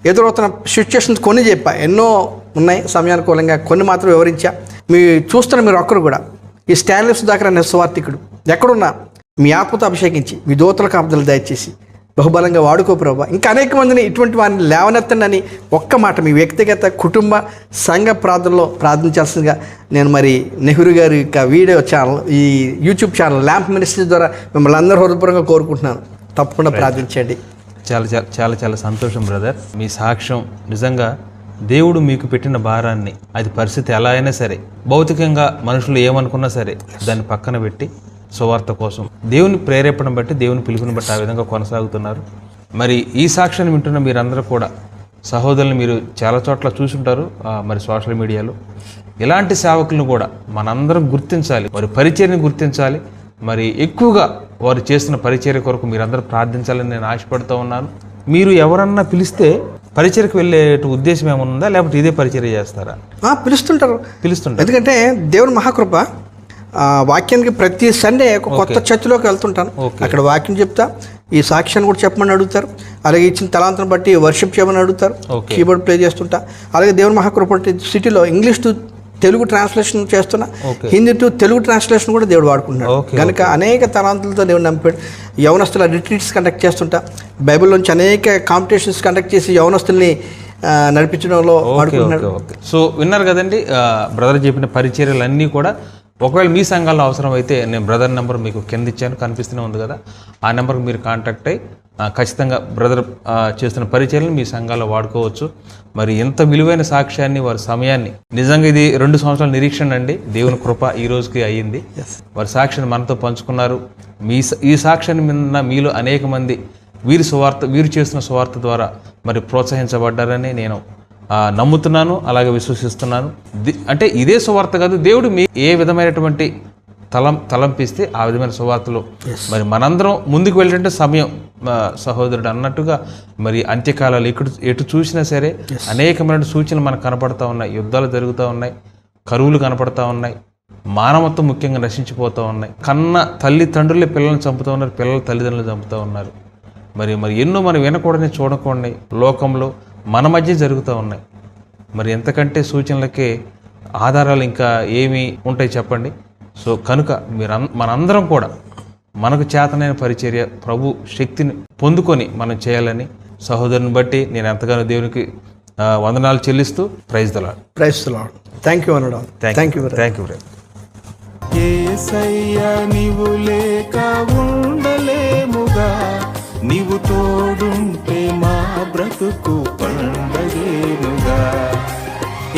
ఎదురవుతున్న సిచ్యువేషన్స్ కొన్ని చెప్పా, ఎన్నో ఉన్నాయి, సమయానుకూలంగా కొన్ని మాత్రం వివరించా. చూస్తున్న మీరు ఒక్కరు కూడా ఈ స్టాన్లీ సుధాకర్ అనే సువార్థికుడు ఎక్కడున్నా మీ ఆత్మతో అభిషేకించి మీ దూతలకు ఆపదలు దయచేసి బహుబలంగా వాడుకో ప్రభా. ఇంకా అనేక మందిని ఇటువంటి వారిని లేవనెత్తండి అని ఒక్క మాట మీ వ్యక్తిగత కుటుంబ సంఘ ప్రార్థనలో ప్రార్థించాల్సిందిగా నేను మరి నెహ్రూ గారి యొక్క వీడియో ఛానల్, ఈ యూట్యూబ్ ఛానల్ ల్యాంప్ మినిస్ట్రీ ద్వారా మిమ్మల్ని అందరూ హృదయపూర్వకంగా కోరుకుంటున్నాను. తప్పకుండా ప్రార్థించండి. చాలా చాలా చాలా చాలా సంతోషం బ్రదర్. మీ సాక్ష్యం నిజంగా దేవుడు మీకు పెట్టిన భారాన్ని, అది పరిస్థితి ఎలా అయినా సరే, భౌతికంగా మనుషులు ఏమనుకున్నా సరే దాన్ని పక్కన పెట్టి సువార్త కోసం దేవుని ప్రేరేపణ బట్టి, దేవుని పిలుపుని బట్టి ఆ విధంగా కొనసాగుతున్నారు. మరి ఈ సాక్ష్యాన్ని వింటున్న మీరందరూ కూడా సహోదరులు మీరు చాలా చోట్ల చూసుంటారు, మరి సోషల్ మీడియాలో. ఇలాంటి సేవకులను కూడా మనందరం గుర్తించాలి, వారి పరిచర్యని గుర్తించాలి. మరి ఎక్కువగా వారు చేస్తున్న పరిచర్య కొరకు మీరందరూ ప్రార్థించాలని నేను ఆశపడుతూ ఉన్నాను. మీరు ఎవరన్నా పిలిస్తే పరిచయకు వెళ్ళే ఉద్దేశం ఏమైనా ఉందా, లేకపోతే ఇదే పరిచర్య చేస్తారా? పిలుస్తుంటారు. ఎందుకంటే దేవుని మహాకృప, వాక్యానికి ప్రతి సండే ఒక కొత్త చర్చిలోకి వెళ్తుంటాను. అక్కడ వాక్యం చెప్తా, ఈ సాక్ష్యాన్ని కూడా చెప్పమని అడుగుతారు. అలాగే ఇచ్చిన తలాంతను బట్టి వర్షిప్ చేయమని అడుగుతారు. కీబోర్డ్ ప్లే చేస్తుంటా. అలాగే దేవుని మహాకృప సిటీలో ఇంగ్లీష్ టు తెలుగు ట్రాన్స్లేషన్ చేస్తున్నా, హిందీ టు తెలుగు ట్రాన్స్లేషన్ కూడా దేవుడు వాడుకుంటున్నాడు. కనుక అనేక తలాంతులతో దేవుడు నంపాడు. యవనస్తుల రిట్రీట్స్ కండక్ట్ చేస్తుంటా, బైబిల్లోంచి అనేక కాంపిటీషన్స్ కండక్ట్ చేసి యవనస్తుల్ని నడిపించడంలో వాడుకుంటున్నాడు. సో విన్నారు కదండి, బ్రదర్ చెప్పిన పరిచర్యలు అన్నీ కూడా ఒకవేళ మీ సంఘాల్లో అవసరం అయితే నేను బ్రదర్ నెంబర్ మీకు కింద ఇచ్చాను, కనిపిస్తూనే ఉంది కదా, ఆ నెంబర్కి మీరు కాంటాక్ట్ అయ్యి ఖచ్చితంగా బ్రదర్ చేస్తున్న పరిచర్యలను మీ సంఘాల్లో వాడుకోవచ్చు. మరి ఎంత విలువైన సాక్ష్యాన్ని, వారి సమయాన్ని, నిజంగా ఇది 2 సంవత్సరాల నిరీక్షణ అండి, దేవుని కృప ఈ రోజుకి అయ్యింది. వారి సాక్ష్యాన్ని మనతో పంచుకున్నారు. ఈ సాక్ష్యాన్ని మీద మీలో అనేక మంది వీరు చేస్తున్న సువార్త ద్వారా మరి ప్రోత్సహించబడ్డారని నేను నమ్ముతున్నాను, అలాగే విశ్వసిస్తున్నాను. అంటే ఇదే సువార్త కాదు, దేవుడు మీ ఏ విధమైనటువంటి తలంపిస్తే ఆ విధమైన సువార్తలు మరి మనందరం ముందుకు వెళ్ళే సమయం, సహోదరుడు అన్నట్టుగా మరి అంత్యకాలాలు ఎటు చూసినా సరే అనేకమైన సూచనలు మనకు కనపడతా ఉన్నాయి. యుద్ధాలు జరుగుతూ ఉన్నాయి, కరువులు కనపడతా ఉన్నాయి, మానవత్వం ముఖ్యంగా నశించిపోతూ ఉన్నాయి. కన్న తల్లిదండ్రులే పిల్లల్ని చంపుతూ ఉన్నారు, పిల్లల తల్లిదండ్రులు చంపుతూ ఉన్నారు. మరి ఎన్నో మనం వినకూడని చూడకూడని లోకంలో మన మధ్య జరుగుతూ ఉన్నాయి. మరి ఎంతకంటే సూచనలకే ఆధారాలు ఇంకా ఏమి ఉంటాయి చెప్పండి. సో కనుక మనందరం కూడా మనకు చేతనైన పరిచర్య, ప్రభు శక్తిని పొందుకొని మనం చేయాలని సహోదరుని బట్టి నేను ఎంతగానో దేవునికి వందనాలు చెల్లిస్తూ praise the Lord. Thank you అన్నాడు. Thank you. యేసయ్యా నీవు లేక ఉండలేముగా, నీవు తోడుంటే మా బ్రతుకు పండగేనుగా.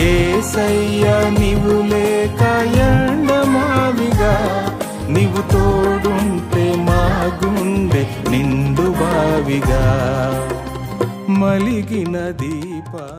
యేసయ్యా నీవు లేక ఎండమావిగా, నీవు తోడుంటే మా గుండె నిండు బావిగా మలిగిన దీప